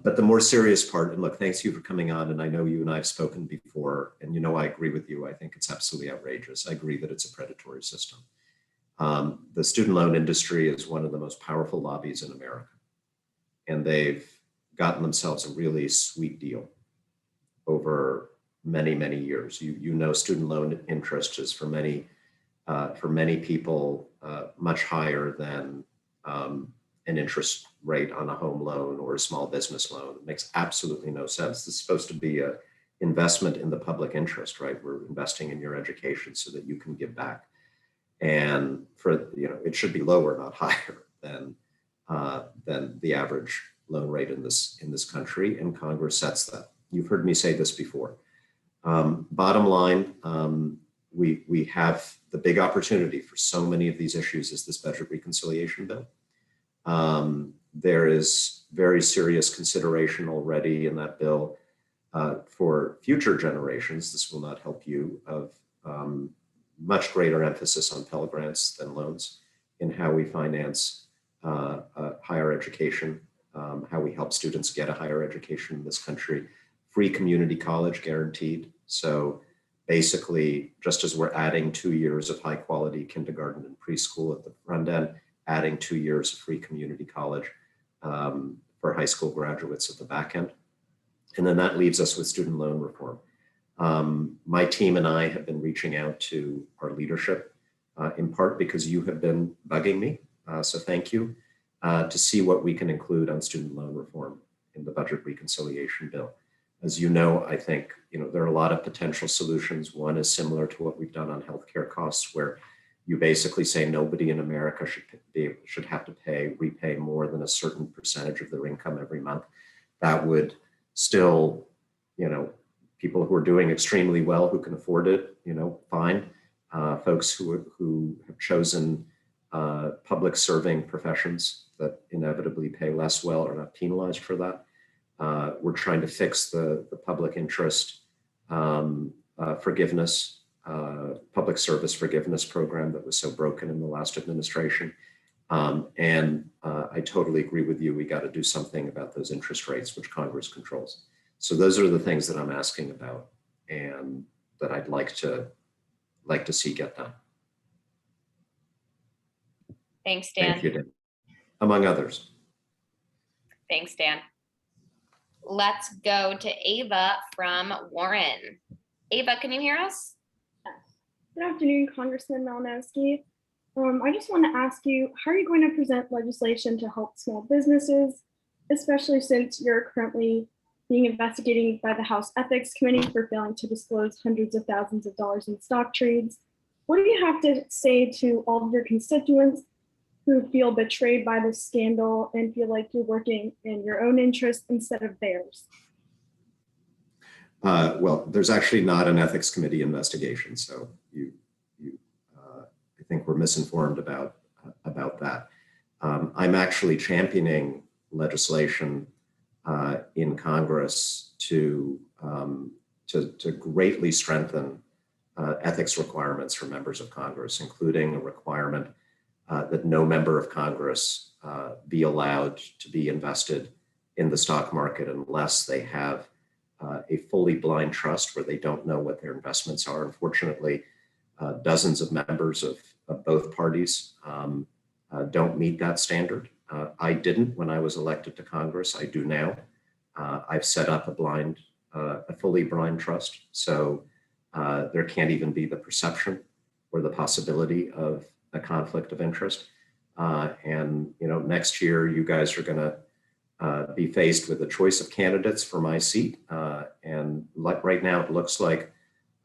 But the more serious part, and look, thanks you for coming on. And I know you and I have spoken before, and I agree with you. I think it's absolutely outrageous. I agree that it's a predatory system. The student loan industry is one of the most powerful lobbies in America, and they've gotten themselves a really sweet deal over many, many years. Student loan interest is for many people much higher than an interest rate on a home loan or a small business loan. It makes absolutely no sense. This is supposed to be an investment in the public interest, right? We're investing in your education so that you can give back. And it should be lower, not higher than the average loan rate in this country, and Congress sets that. You've heard me say this before. Bottom line, we have the big opportunity for so many of these issues is this budget reconciliation bill. There is very serious consideration already in that bill for future generations. This will not help you, of much greater emphasis on Pell Grants than loans in how we finance higher education, how we help students get a higher education in this country, free community college guaranteed. So basically, just as we're adding 2 years of high quality kindergarten and preschool at the front end, adding 2 years of free community college for high school graduates at the back end. And then that leaves us with student loan reform. My team and I have been reaching out to our leadership, in part because you have been bugging me. So thank you. To see what we can include on student loan reform in the budget reconciliation bill. As you know, I think, there are a lot of potential solutions. One is similar to what we've done on healthcare costs, where you basically say nobody in America should have to repay more than a certain percentage of their income every month. That would still, people who are doing extremely well, who can afford it, fine. Folks who have chosen public serving professions that inevitably pay less well are not penalized for that. We're trying to fix the public interest forgiveness, public service forgiveness program that was so broken in the last administration. And I totally agree with you. We got to do something about those interest rates, which Congress controls. So those are the things that I'm asking about and that I'd like to see get done. Thanks, Dan. Thank you, Dan. Among others. Thanks, Dan. Let's go to Ava from Warren. Ava, can you hear us? Good afternoon, Congressman Malinowski. I just want to ask you, how are you going to present legislation to help small businesses, especially since you're currently being investigated by the House Ethics Committee for failing to disclose hundreds of thousands of dollars in stock trades? What do you have to say to all of your constituents who feel betrayed by this scandal and feel like you're working in your own interest instead of theirs? Well, there's actually not an ethics committee investigation, so I think we're misinformed about that. I'm actually championing legislation in Congress to greatly strengthen ethics requirements for members of Congress, including a requirement that no member of Congress be allowed to be invested in the stock market unless they have a fully blind trust where they don't know what their investments are. Unfortunately, dozens of members of both parties don't meet that standard. I didn't when I was elected to Congress. I do now. I've set up a fully blind trust, so there can't even be the perception or the possibility of a conflict of interest. And next year you guys are going to be faced with a choice of candidates for my seat. And like right now, it looks like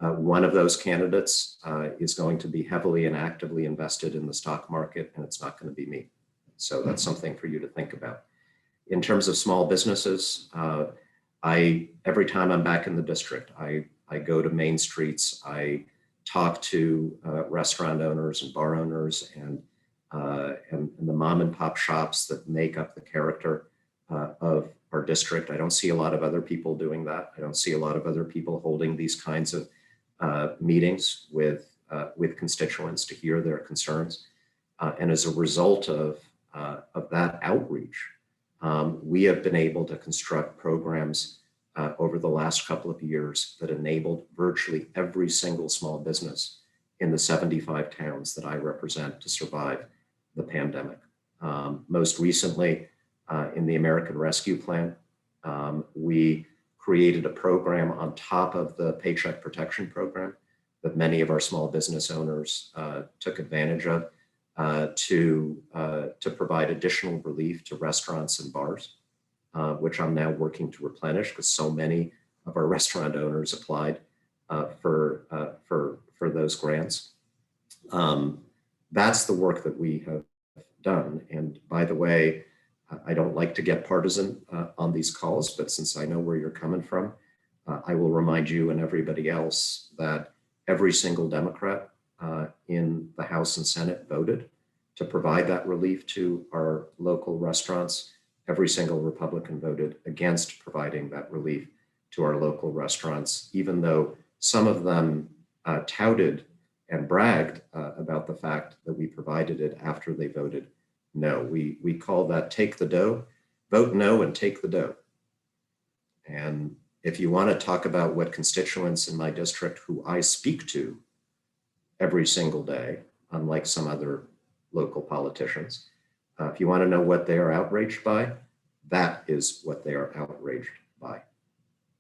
one of those candidates is going to be heavily and actively invested in the stock market, and it's not going to be me. So that's something for you to think about. In terms of small businesses, every time I'm back in the district, I go to main streets, I talk to restaurant owners and bar owners and the mom and pop shops that make up the character of our district. I don't see a lot of other people doing that. I don't see a lot of other people holding these kinds of meetings with constituents to hear their concerns. And as a result of that outreach, we have been able to construct programs over the last couple of years that enabled virtually every single small business in the 75 towns that I represent to survive the pandemic. Most recently, in the American Rescue Plan, we created a program on top of the Paycheck Protection Program that many of our small business owners took advantage of to provide additional relief to restaurants and bars, which I'm now working to replenish because so many of our restaurant owners applied for those grants. That's the work that we have done. And by the way, I don't like to get partisan on these calls, but since I know where you're coming from, I will remind you and everybody else that every single Democrat in the House and Senate voted to provide that relief to our local restaurants. Every single Republican voted against providing that relief to our local restaurants, even though some of them touted and bragged about the fact that we provided it after they voted no. We call that take the dough, vote no and take the dough. And if you want to talk about what constituents in my district who I speak to every single day, unlike some other local politicians, if you want to know what they are outraged by, that is what they are outraged by.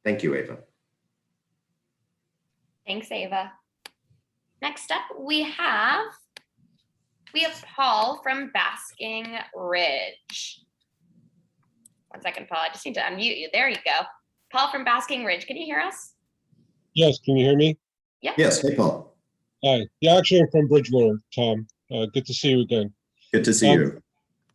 Thank you, Ava. Thanks, Ava. Next up, we have Paul from Basking Ridge. One second, Paul, I just need to unmute you. There you go. Paul from Basking Ridge, can you hear us? Yes, can you hear me? Yep. Yes, hey, Paul. Hi. Yeah, actually, I'm from Bridgewater, Tom. Good to see you again. Good to see you.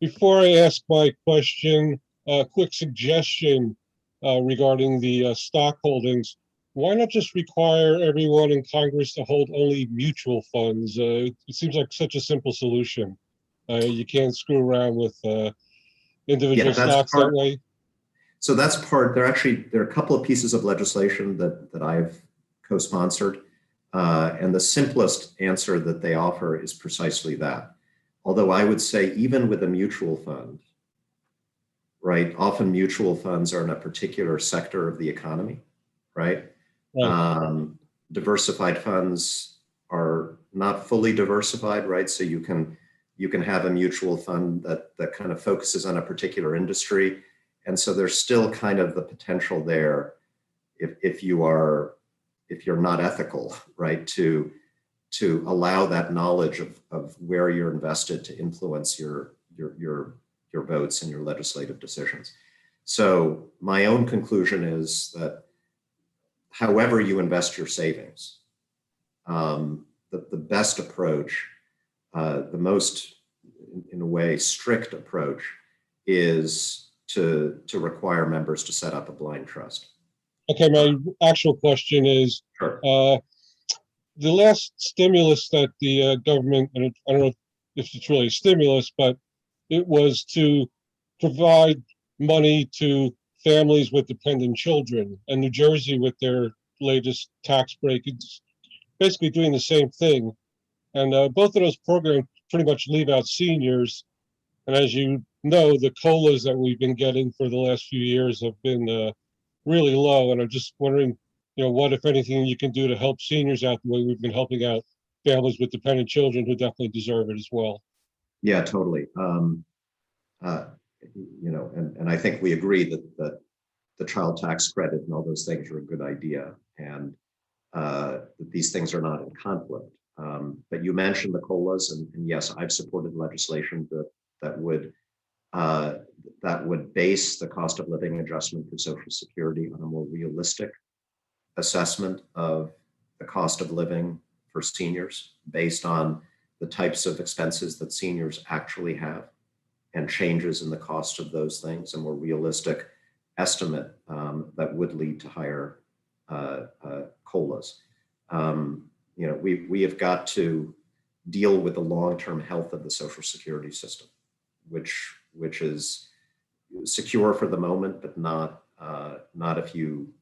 Before I ask my question, a quick suggestion regarding the stock holdings. Why not just require everyone in Congress to hold only mutual funds? It seems like such a simple solution. You can't screw around with individual stocks that way. So that's part, there are a couple of pieces of legislation that I've co-sponsored. And the simplest answer that they offer is precisely that. Although I would say even with a mutual fund, right, often mutual funds are in a particular sector of the economy, right? Diversified funds are not fully diversified, right? So you can have a mutual fund that kind of focuses on a particular industry. And so there's still kind of the potential there if you're not ethical, right, to allow that knowledge of where you're invested to influence your votes and your legislative decisions. So my own conclusion is that however you invest your savings, the best approach, the most, in a way, strict approach is to require members to set up a blind trust. Okay, my actual question is, Sure. The last stimulus that the government, and I don't know if it's really a stimulus, but it was to provide money to families with dependent children. And New Jersey, with their latest tax break, it's basically doing the same thing. And both of those programs pretty much leave out seniors. And as you know, the COLAs that we've been getting for the last few years have been really low. And I'm just wondering, what, if anything, you can do to help seniors out the way we've been helping out families with dependent children who definitely deserve it as well. Yeah, totally. And I think we agree that the child tax credit and all those things are a good idea, and that these things are not in conflict. But you mentioned the COLAs, and yes, I've supported legislation that would base the cost of living adjustment for Social Security on a more realistic assessment of the cost of living for seniors based on the types of expenses that seniors actually have and changes in the cost of those things, a more realistic estimate that would lead to higher COLAs. We have got to deal with the long-term health of the Social Security system, which is secure for the moment, but not if you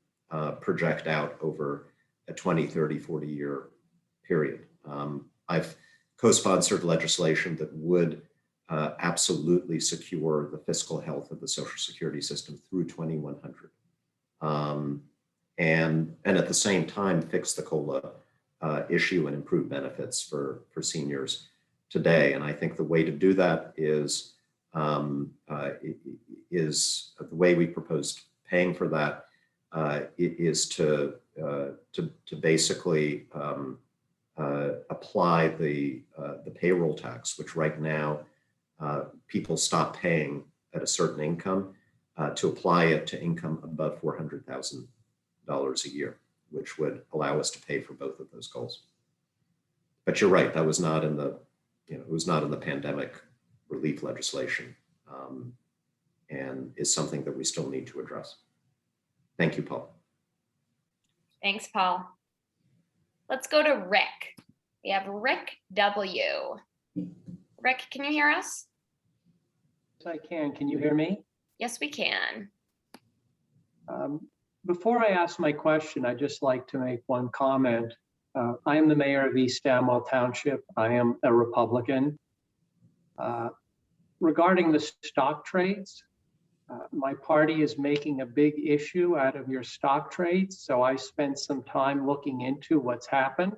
project out over a 20, 30, 40-year period. I've co-sponsored legislation that would absolutely secure the fiscal health of the Social Security system through 2100. And at the same time, fix the COLA issue and improve benefits for seniors today. And I think the way to do that is the way we proposed paying for that is to basically apply the payroll tax, which right now people stop paying at a certain income, to apply it to income above $400,000 a year, which would allow us to pay for both of those goals. But you're right, that was not in the, it was not in the pandemic relief legislation, and is something that we still need to address. Thank you, Paul. Thanks, Paul. Let's go to Rick. We have Rick W. Rick, can you hear us? Yes, I can. Can you hear me? Yes, we can. Before I ask my question, I'd just like to make one comment. I am the mayor of East Amwell Township. I am a Republican. Regarding the stock trades, my party is making a big issue out of your stock trades, so I spent some time looking into what's happened.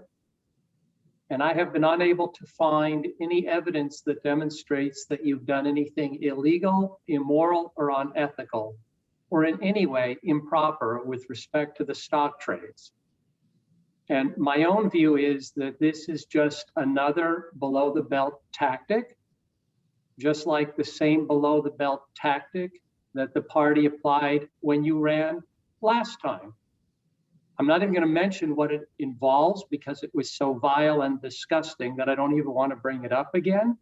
And I have been unable to find any evidence that demonstrates that you've done anything illegal, immoral, or unethical, or in any way improper with respect to the stock trades. And my own view is that this is just another below the belt tactic, just like the same below the belt tactic that the party applied when you ran last time. I'm not even going to mention what it involves because it was so vile and disgusting that I don't even want to bring it up again.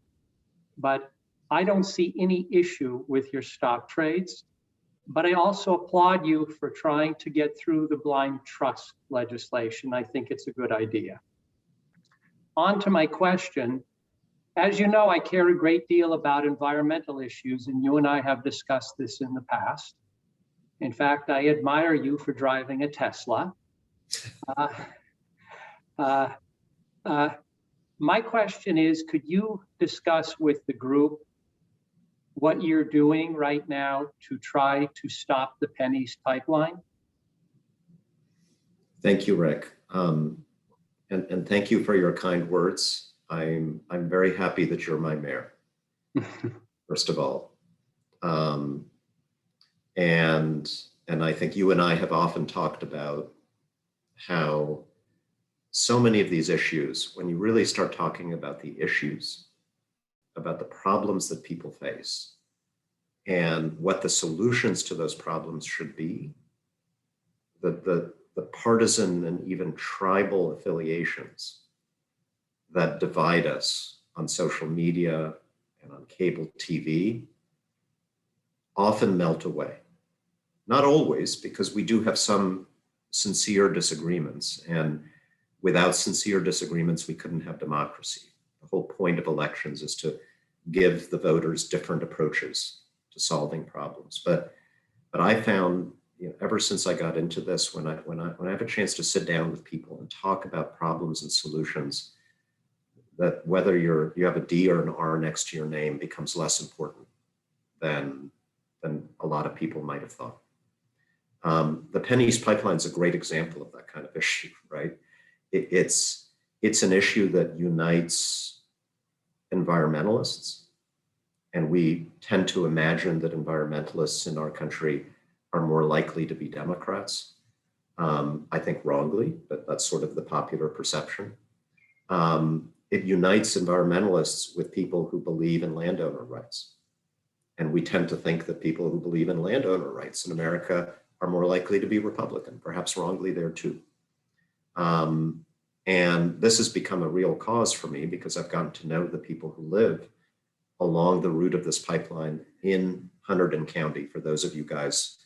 But I don't see any issue with your stock trades. But I also applaud you for trying to get through the blind trust legislation. I think it's a good idea. On to my question. As you know, I care a great deal about environmental issues, and you and I have discussed this in the past. In fact, I admire you for driving a Tesla. My question is, could you discuss with the group what you're doing right now to try to stop the Pennies pipeline? Thank you, Rick. And thank you for your kind words. I'm very happy that you're my mayor, first of all. And I think you and I have often talked about how so many of these issues, when you really start talking about the issues, about the problems that people face, and what the solutions to those problems should be, the partisan and even tribal affiliations that divide us on social media and on cable TV often melt away. Not always, because we do have some sincere disagreements, and without sincere disagreements, we couldn't have democracy. The whole point of elections is to give the voters different approaches to solving problems. But I found, ever since I got into this, when I have a chance to sit down with people and talk about problems and solutions, that whether you have a D or an R next to your name becomes less important than a lot of people might have thought. The Pennies pipeline is a great example of that kind of issue, right? It's an issue that unites environmentalists, and we tend to imagine that environmentalists in our country are more likely to be Democrats. I think wrongly, but that's sort of the popular perception. It unites environmentalists with people who believe in landowner rights. And we tend to think that people who believe in landowner rights in America are more likely to be Republican, perhaps wrongly there too. And this has become a real cause for me because I've gotten to know the people who live along the route of this pipeline in Hunterdon County, for those of you guys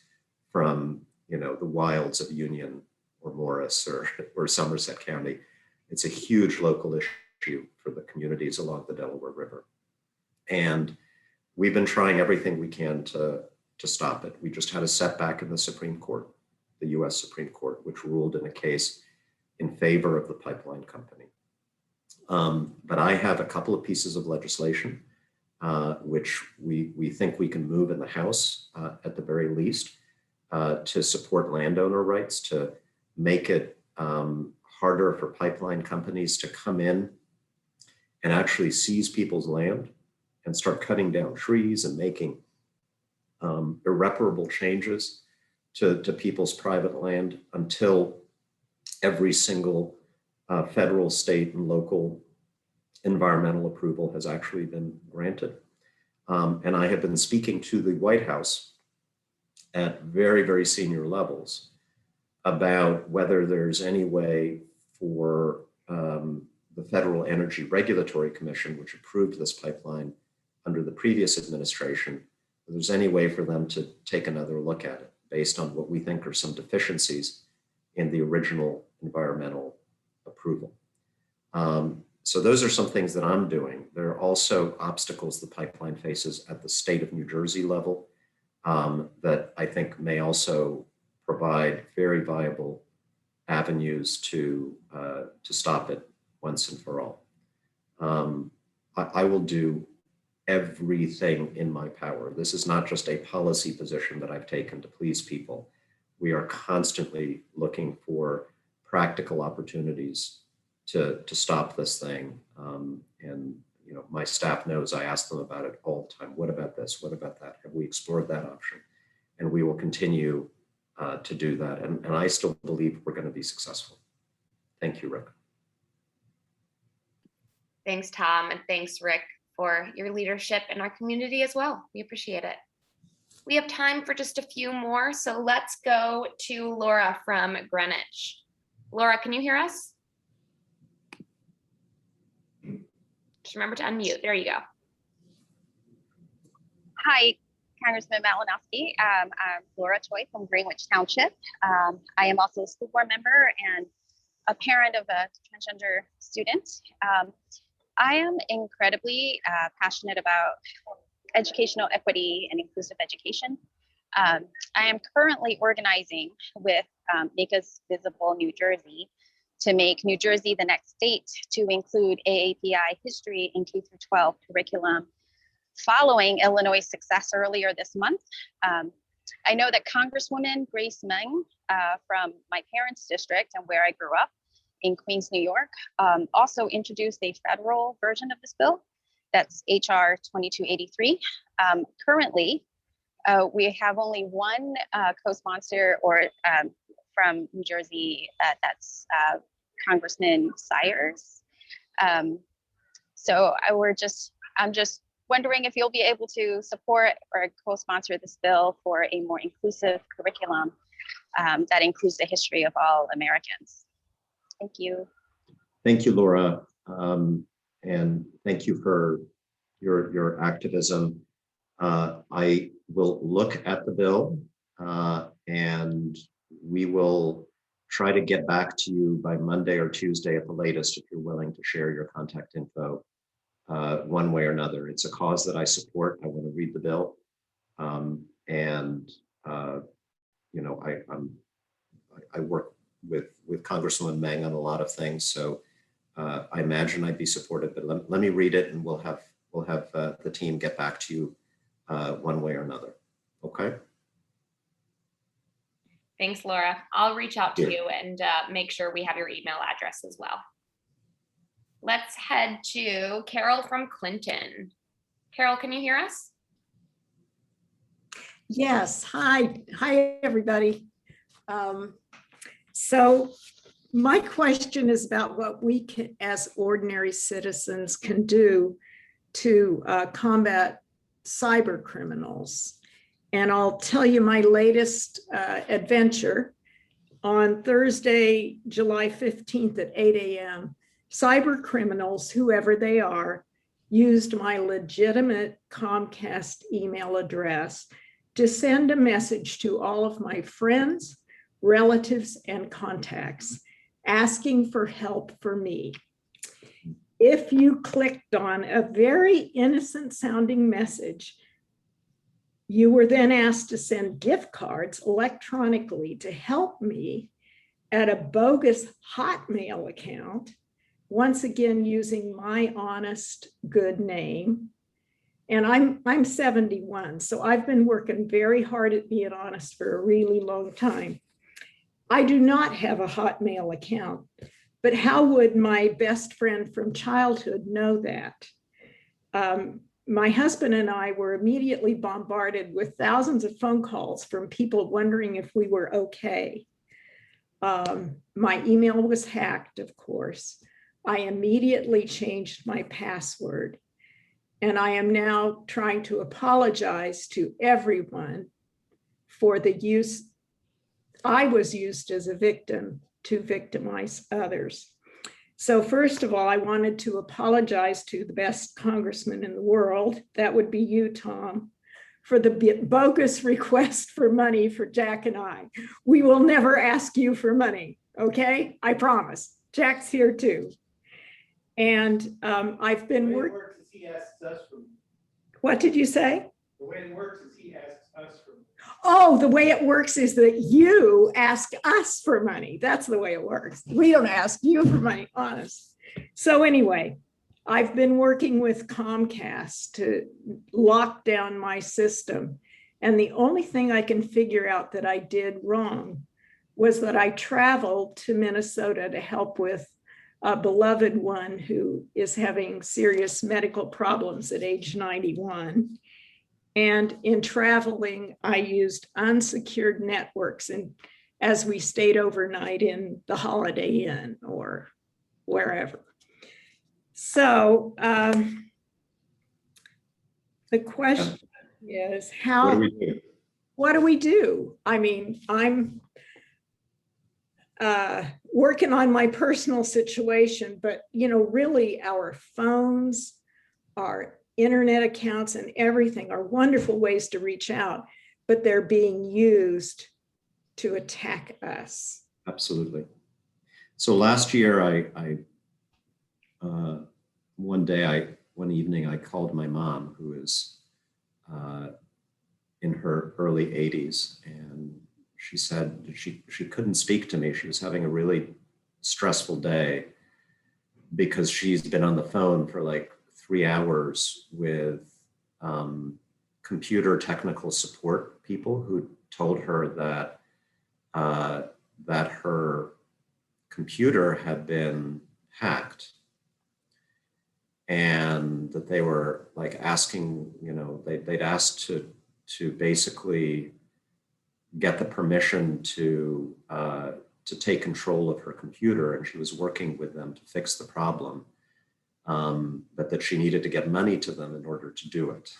from the wilds of Union or Morris or Somerset County. It's a huge local issue for the communities along the Delaware River. And we've been trying everything we can to stop it. We just had a setback in the Supreme Court, the US Supreme Court, which ruled in a case in favor of the pipeline company. But I have a couple of pieces of legislation which we think we can move in the House at the very least to support landowner rights, to make it harder for pipeline companies to come in and actually seize people's land and start cutting down trees and making irreparable changes to people's private land until every single federal, state, and local environmental approval has actually been granted. And I have been speaking to the White House at very, very senior levels about whether there's any way for the Federal Energy Regulatory Commission, which approved this pipeline under the previous administration, if there's any way for them to take another look at it based on what we think are some deficiencies in the original environmental approval. So those are some things that I'm doing. There are also obstacles the pipeline faces at the state of New Jersey level that I think may also provide very viable avenues to stop it once and for all. I will do everything in my power. This is not just a policy position that I've taken to please people. We are constantly looking for practical opportunities to stop this thing. And my staff knows I ask them about it all the time. What about this? What about that? Have we explored that option? And we will continue to do that. And I still believe we're going to be successful. Thank you, Rick. Thanks, Tom, and thanks, Rick, for your leadership in our community as well. We appreciate it. We have time for just a few more, so let's go to Laura from Greenwich. Laura, can you hear us? Just remember to unmute. There you go. Hi, Congressman Malinowski. I'm Laura Choi from Greenwich Township. I am also a school board member and a parent of a transgender student. I am incredibly passionate about educational equity and inclusive education. I am currently organizing with Make Us Visible New Jersey to make New Jersey the next state to include AAPI history in K-12 curriculum following Illinois' success earlier this month. I know that Congresswoman Grace Meng from my parents' district and where I grew up in Queens, New York, also introduced a federal version of this bill. That's HR 2283. Currently, we have only one co-sponsor or from New Jersey, that's Congressman Sires. So I'm just wondering if you'll be able to support or co-sponsor this bill for a more inclusive curriculum that includes the history of all Americans. Thank you. Thank you, Laura. And thank you for your activism. I will look at the bill and we will try to get back to you by Monday or Tuesday at the latest if you're willing to share your contact info one way or another. It's a cause that I support. I want to read the bill. You know, I work with Congresswoman Meng on a lot of things, so I imagine I'd be supportive, but let me read it and we'll have the team get back to you one way or another. Okay. Thanks, Laura. I'll reach out to you and make sure we have your email address as well. Let's head to Carol from Clinton. Carol, can you hear us? Yes. Hi, everybody. So my question is about what we can, as ordinary citizens, can do to combat cyber criminals. And I'll tell you my latest adventure. On Thursday, July 15th at 8 a.m., cyber criminals, whoever they are, used my legitimate Comcast email address to send a message to all of my friends, relatives, and contacts, asking for help for me. If you clicked on a very innocent sounding message, you were then asked to send gift cards electronically to help me at a bogus Hotmail account, once again using my honest, good name. And I'm 71, so I've been working very hard at being honest for a really long time. I do not have a Hotmail account, but how would my best friend from childhood know that? My husband and I were immediately bombarded with thousands of phone calls from people wondering if we were okay. My email was hacked, of course. I immediately changed my password. And I am now trying to apologize to everyone for the use. I was used as a victim to victimize others. So first of all, I wanted to apologize to the best congressman in the world. That would be you, Tom, for the bogus request for money for Jack and I. We will never ask you for money, okay? I promise. Jack's here too. And I've been working. What did you say? The way it works is he asks us for money. Oh, the way it works is that you ask us for money. That's the way it works. We don't ask you for money, honest. So anyway, I've been working with Comcast to lock down my system. And the only thing I can figure out that I did wrong was that I traveled to Minnesota to help with a beloved one who is having serious medical problems at age 91. And in traveling, I used unsecured networks, and as we stayed overnight in the Holiday Inn or wherever. So the question is how, What do we do? what do we do? I mean, I'm working on my personal situation, but really our phones, our internet accounts and everything are wonderful ways to reach out, but they're being used to attack us. Absolutely. So last year, one evening, I called my mom, who is in her early 80s, and she said that she couldn't speak to me. She was having a really stressful day because she's been on the phone for like 3 hours with computer technical support people who told her that that her computer had been hacked, and that they were like asking, they'd asked to basically get the permission to take control of her computer, and she was working with them to fix the problem, but that she needed to get money to them in order to do it.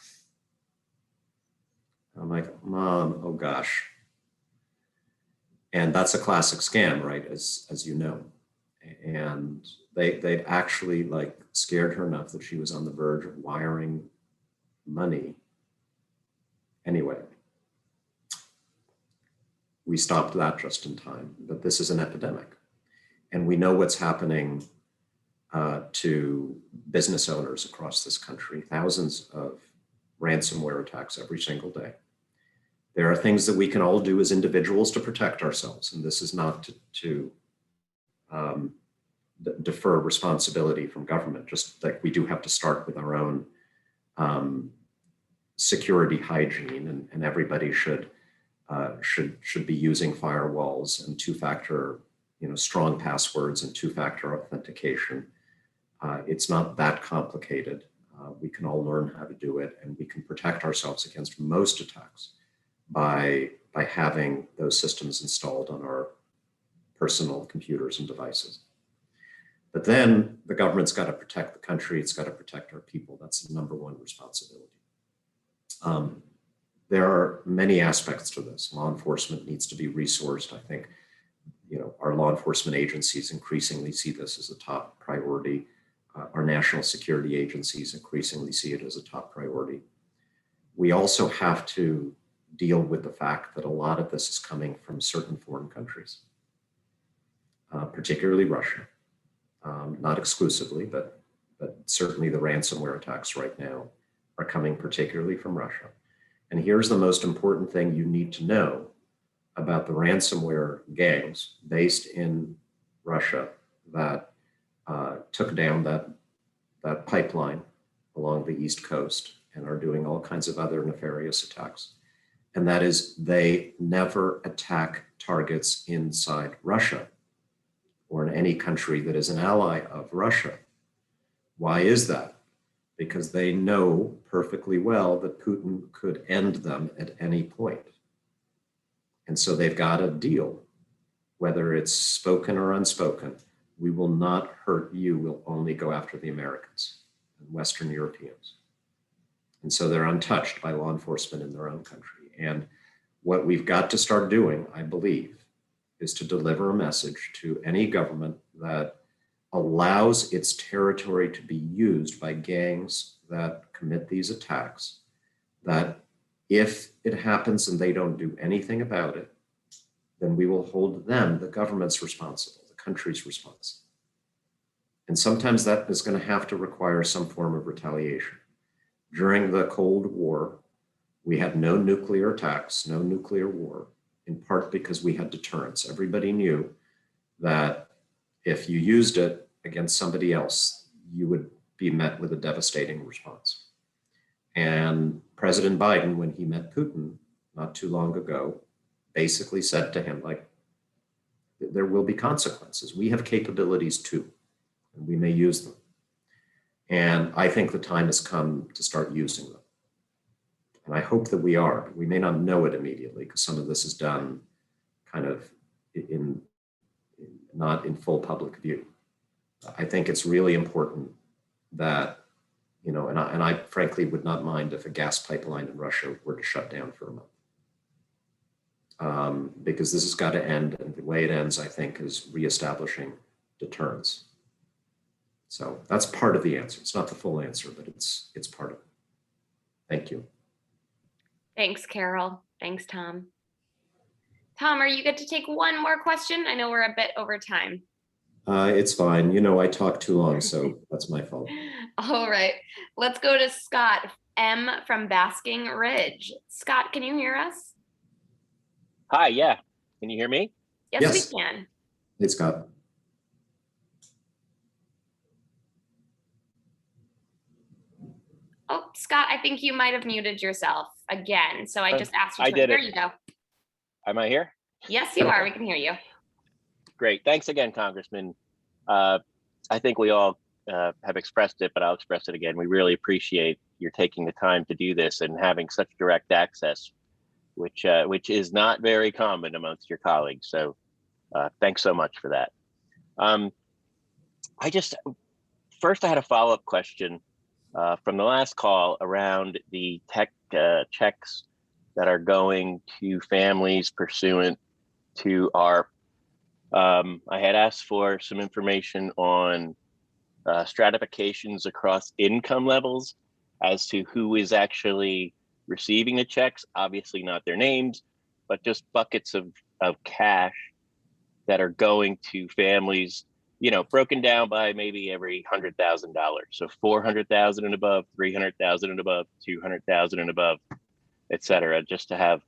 I'm like, Mom, oh gosh. And that's a classic scam, right? As you know. And they'd actually like scared her enough that she was on the verge of wiring money. Anyway, we stopped that just in time, but this is an epidemic. And we know what's happening to business owners across this country, thousands of ransomware attacks every single day. There are things that we can all do as individuals to protect ourselves. And this is not to defer responsibility from government, just like we do have to start with our own security hygiene, and everybody should be using firewalls and two-factor, strong passwords and two-factor authentication. It's not that complicated. We can all learn how to do it, and we can protect ourselves against most attacks by having those systems installed on our personal computers and devices. But then the government's got to protect the country. It's got to protect our people. That's the number one responsibility. There are many aspects to this. Law enforcement needs to be resourced. I think, our law enforcement agencies increasingly see this as a top priority. Our national security agencies increasingly see it as a top priority. We also have to deal with the fact that a lot of this is coming from certain foreign countries, particularly Russia. Not exclusively, but certainly the ransomware attacks right now are coming particularly from Russia. And here's the most important thing you need to know about the ransomware gangs based in Russia that took down that pipeline along the East Coast and are doing all kinds of other nefarious attacks. And that is, they never attack targets inside Russia or in any country that is an ally of Russia. Why is that? Because they know perfectly well that Putin could end them at any point. And so they've got a deal, whether it's spoken or unspoken. We will not hurt you, we'll only go after the Americans and Western Europeans. And so they're untouched by law enforcement in their own country. And what we've got to start doing, I believe, is to deliver a message to any government that allows its territory to be used by gangs that commit these attacks, that if it happens and they don't do anything about it, then we will hold them, the government's responsible, the country's responsible. And sometimes that is going to have to require some form of retaliation. During the Cold War, we had no nuclear attacks, no nuclear war, in part because we had deterrence. Everybody knew that if you used it against somebody else, you would be met with a devastating response. And President Biden, when he met Putin not too long ago, basically said to him, like, there will be consequences. We have capabilities too, and we may use them. And I think the time has come to start using them. And I hope that we are, but we may not know it immediately because some of this is done kind of not in full public view. I think it's really important that, and I frankly would not mind if a gas pipeline in Russia were to shut down for a month. because this has got to end. And the way it ends, I think, is reestablishing deterrence. So that's part of the answer. It's not the full answer, but it's part of it. Thank you. Thanks, Carol. Thanks, Tom. Tom, are you good to take one more question? I know we're a bit over time. It's fine. You know, I talk too long, so that's my fault. All right, let's go to Scott M from Basking Ridge. Scott, can you hear us? Hi, yeah. Can you hear me? Yes, we can. Hey, Scott. Oh, Scott, I think you might have muted yourself again. So I just asked you I to. did There it. you go. Am I here? Yes, you are. We can hear you. Great. Thanks again, Congressman. I think we all have expressed it, but I'll express it again. We really appreciate your taking the time to do this and having such direct access, which is not very common amongst your colleagues. So thanks so much for that. First I had a follow-up question from the last call around the tech checks that are going to families pursuant to ARP. I had asked for some information on stratifications across income levels as to who is actually receiving the checks, obviously not their names, but just buckets of cash that are going to families, you know, broken down by maybe every $100,000. So 400,000 and above, 300,000 and above, 200,000 and above, et cetera, just to have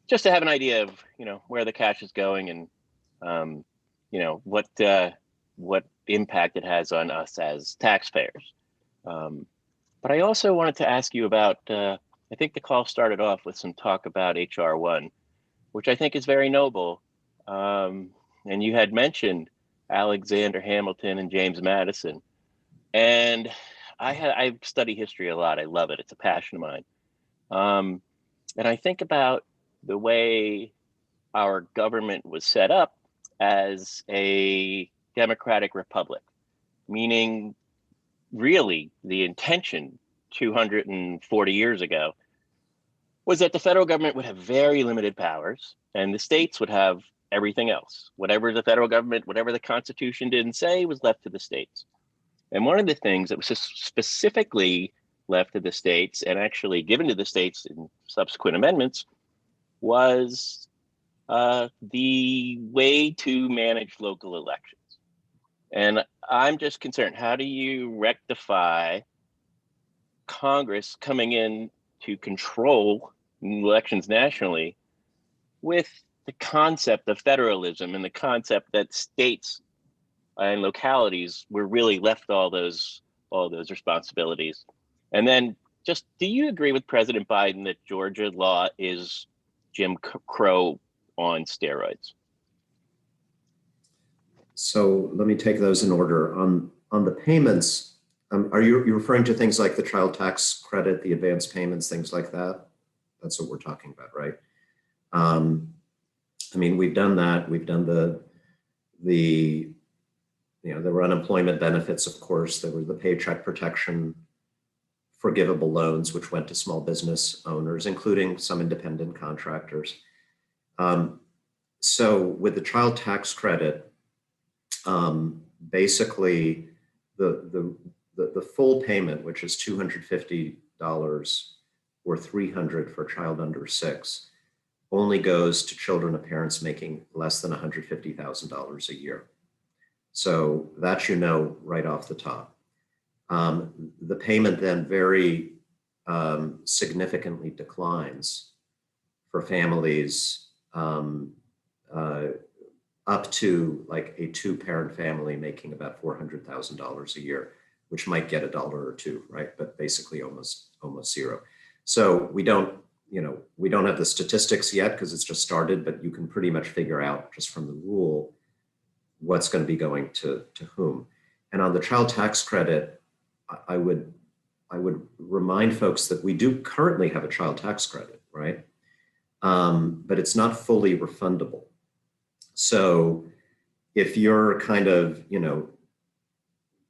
an idea of, you know, where the cash is going and, you know, what impact it has on us as taxpayers. But I also wanted to ask you about, I think the call started off with some talk about HR 1, which I think is very noble. And you had mentioned Alexander Hamilton and James Madison. And I study history a lot. I love it. It's a passion of mine. And I think about the way our government was set up as a democratic republic, meaning really the intention 240 years ago was that the federal government would have very limited powers and the states would have everything else. Whatever the federal government, whatever the Constitution didn't say was left to the states. And one of the things that was just specifically left to the states and actually given to the states in subsequent amendments was the way to manage local elections. And I'm just concerned, how do you rectify Congress coming in to control elections nationally with the concept of federalism and the concept that states and localities were really left all those responsibilities? And then just, do you agree with President Biden that Georgia law is Jim Crow on steroids? So let me take those in order. On the payments, are you referring to things like the child tax credit, the advance payments, things like that? That's what we're talking about, right? I mean, we've done that. We've done there were unemployment benefits, of course. There were the paycheck protection, forgivable loans, which went to small business owners, including some independent contractors. So with the child tax credit, basically the full payment, which is $250 or $300 for a child under 6, only goes to children of parents making less than $150,000 a year. So that, you know, right off the top. The payment then very significantly declines for families up to like a 2-parent family making about $400,000 a year, which might get $1 or $2, right? But basically almost zero. So we don't have the statistics yet because it's just started, but you can pretty much figure out just from the rule what's going to be going to whom. And on the child tax credit, I would remind folks that we do currently have a child tax credit, right? But it's not fully refundable. So if you're kind of, you know,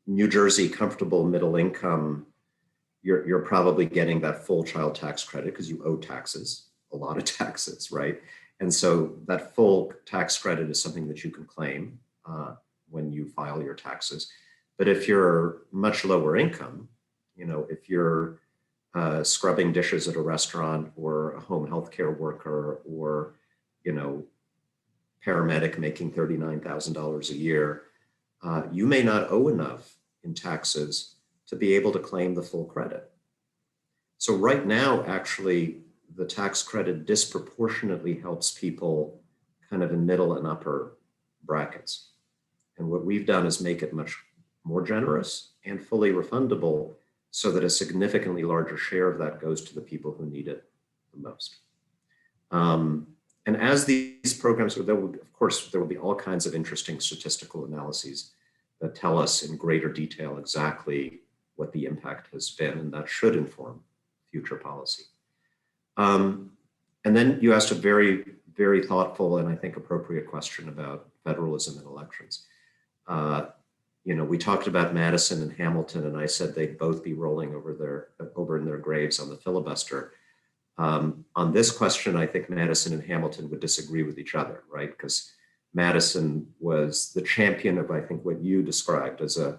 New Jersey comfortable middle income, you're probably getting that full child tax credit because you owe taxes, a lot of taxes, right? And so that full tax credit is something that you can claim when you file your taxes. But if you're much lower income, if you're scrubbing dishes at a restaurant or a home healthcare worker or, paramedic making $39,000 a year, you may not owe enough in taxes to be able to claim the full credit. So right now, actually, the tax credit disproportionately helps people kind of in middle and upper brackets. And what we've done is make it much more generous and fully refundable so that a significantly larger share of that goes to the people who need it the most. And as these programs, of course, there will be all kinds of interesting statistical analyses that tell us in greater detail exactly what the impact has been, and that should inform future policy. And then you asked a very, very thoughtful and I think appropriate question about federalism and elections. We talked about Madison and Hamilton, and I said they'd both be rolling over in their graves on the filibuster. On this question, I think Madison and Hamilton would disagree with each other, right? Because Madison was the champion of, I think, what you described as a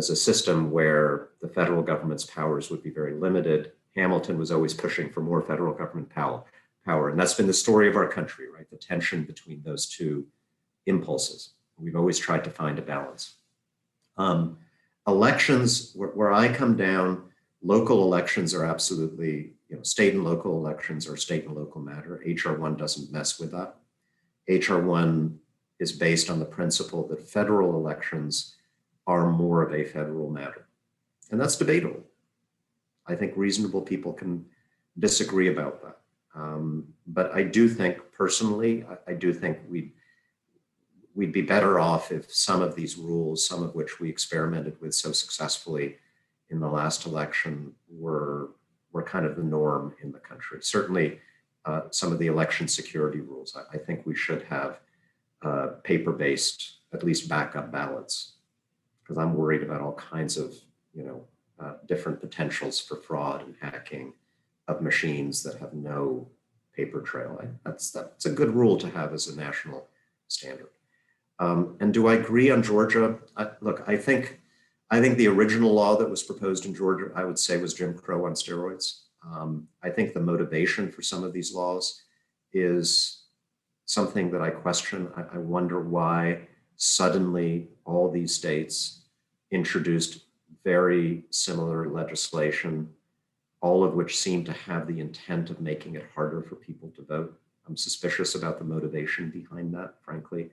system where the federal government's powers would be very limited. Hamilton was always pushing for more federal government power. And that's been the story of our country, right? The tension between those two impulses. We've always tried to find a balance. Elections, where I come down, local elections are absolutely, state and local elections are state and local matter. HR 1 doesn't mess with that. HR 1 is based on the principle that federal elections are more of a federal matter. And that's debatable. I think reasonable people can disagree about that. But I do think personally, I do think we'd be better off if some of these rules, some of which we experimented with so successfully in the last election, were kind of the norm in the country. Certainly, some of the election security rules, I think we should have paper-based, at least backup ballots, because I'm worried about all kinds of, different potentials for fraud and hacking of machines that have no paper trail. That's a good rule to have as a national standard. And do I agree on Georgia? Look, I think the original law that was proposed in Georgia, I would say, was Jim Crow on steroids. I think the motivation for some of these laws is something that I question. I wonder why suddenly all these states introduced very similar legislation, all of which seem to have the intent of making it harder for people to vote. I'm suspicious about the motivation behind that, frankly,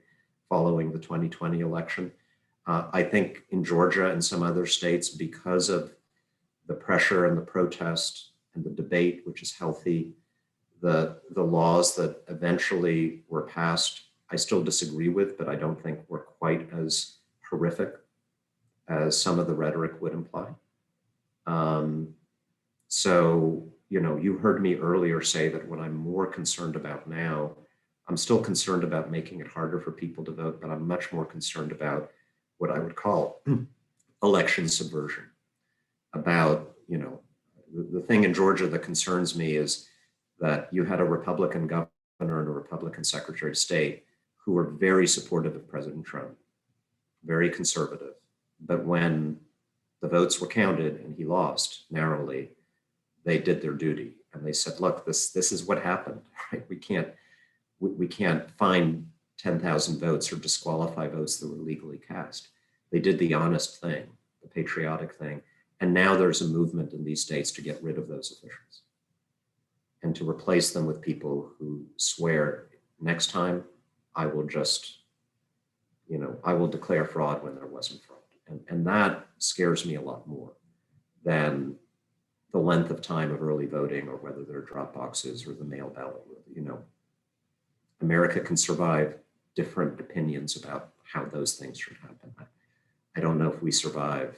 following the 2020 election. I think in Georgia and some other states, because of the pressure and the protest and the debate, which is healthy, the laws that eventually were passed, I still disagree with, but I don't think were quite as horrific as some of the rhetoric would imply. So, you heard me earlier say that what I'm more concerned about now, I'm still concerned about making it harder for people to vote, but I'm much more concerned about what I would call election subversion. About, the thing in Georgia that concerns me is that you had a Republican governor and a Republican Secretary of State who were very supportive of President Trump, very conservative. But when the votes were counted and he lost narrowly, they did their duty. And they said, look, this is what happened, right? We can't find 10,000 votes or disqualify votes that were legally cast. They did the honest thing, the patriotic thing. And now there's a movement in these states to get rid of those officials and to replace them with people who swear, next time I will just, I will declare fraud when there wasn't fraud. And that scares me a lot more than the length of time of early voting or whether there are drop boxes or the mail ballot. America can survive different opinions about how those things should happen. I don't know if we survive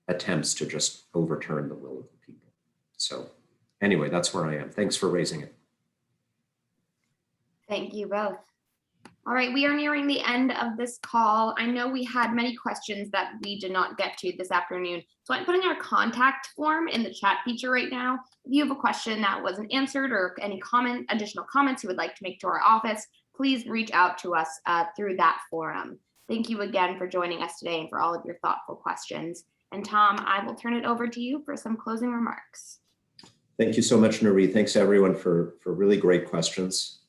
attempts to just overturn the will of the people. So anyway, that's where I am. Thanks for raising it. Thank you both. All right, we are nearing the end of this call. I know we had many questions that we did not get to this afternoon. So I'm putting our contact form in the chat feature right now. If you have a question that wasn't answered or any additional comments you would like to make to our office, please reach out to us through that forum. Thank you again for joining us today and for all of your thoughtful questions. And Tom, I will turn it over to you for some closing remarks. Thank you so much, Nuri. Thanks everyone for really great questions.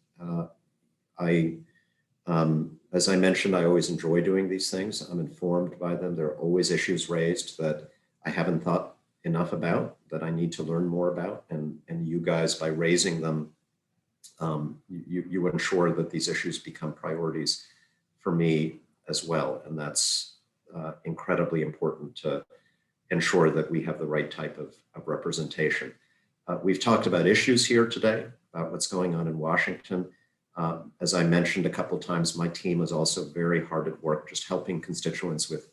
As I mentioned, I always enjoy doing these things. I'm informed by them. There are always issues raised that I haven't thought enough about, that I need to learn more about. And you guys, by raising them, you ensure that these issues become priorities for me as well. And that's incredibly important to ensure that we have the right type of representation. We've talked about issues here today, about what's going on in Washington. As I mentioned a couple of times, my team is also very hard at work just helping constituents with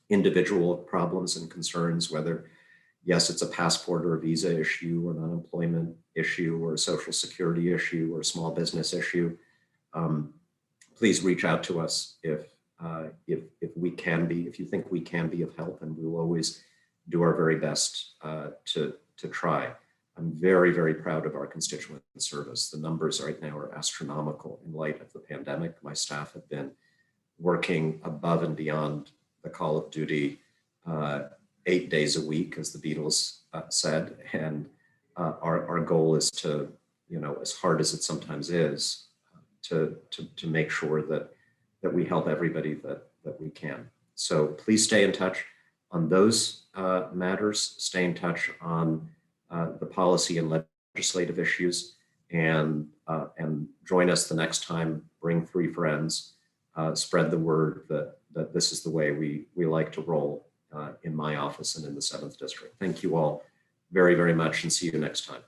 individual problems and concerns, whether, yes, it's a passport or a visa issue or an unemployment issue or a social security issue or a small business issue. Please reach out to us if we can be, if you think we can be of help, and we will always do our very best to try. I'm very, very proud of our constituent service. The numbers right now are astronomical in light of the pandemic. My staff have been working above and beyond the call of duty 8 days a week, as the Beatles said. And our goal is to, as hard as it sometimes is, to make sure that we help everybody that we can. So please stay in touch on those matters. Stay in touch on the policy and legislative issues, and join us the next time. Bring 3 friends, spread the word that this is the way we like to roll in my office and in the 7th District. Thank you all very, very much, and see you next time.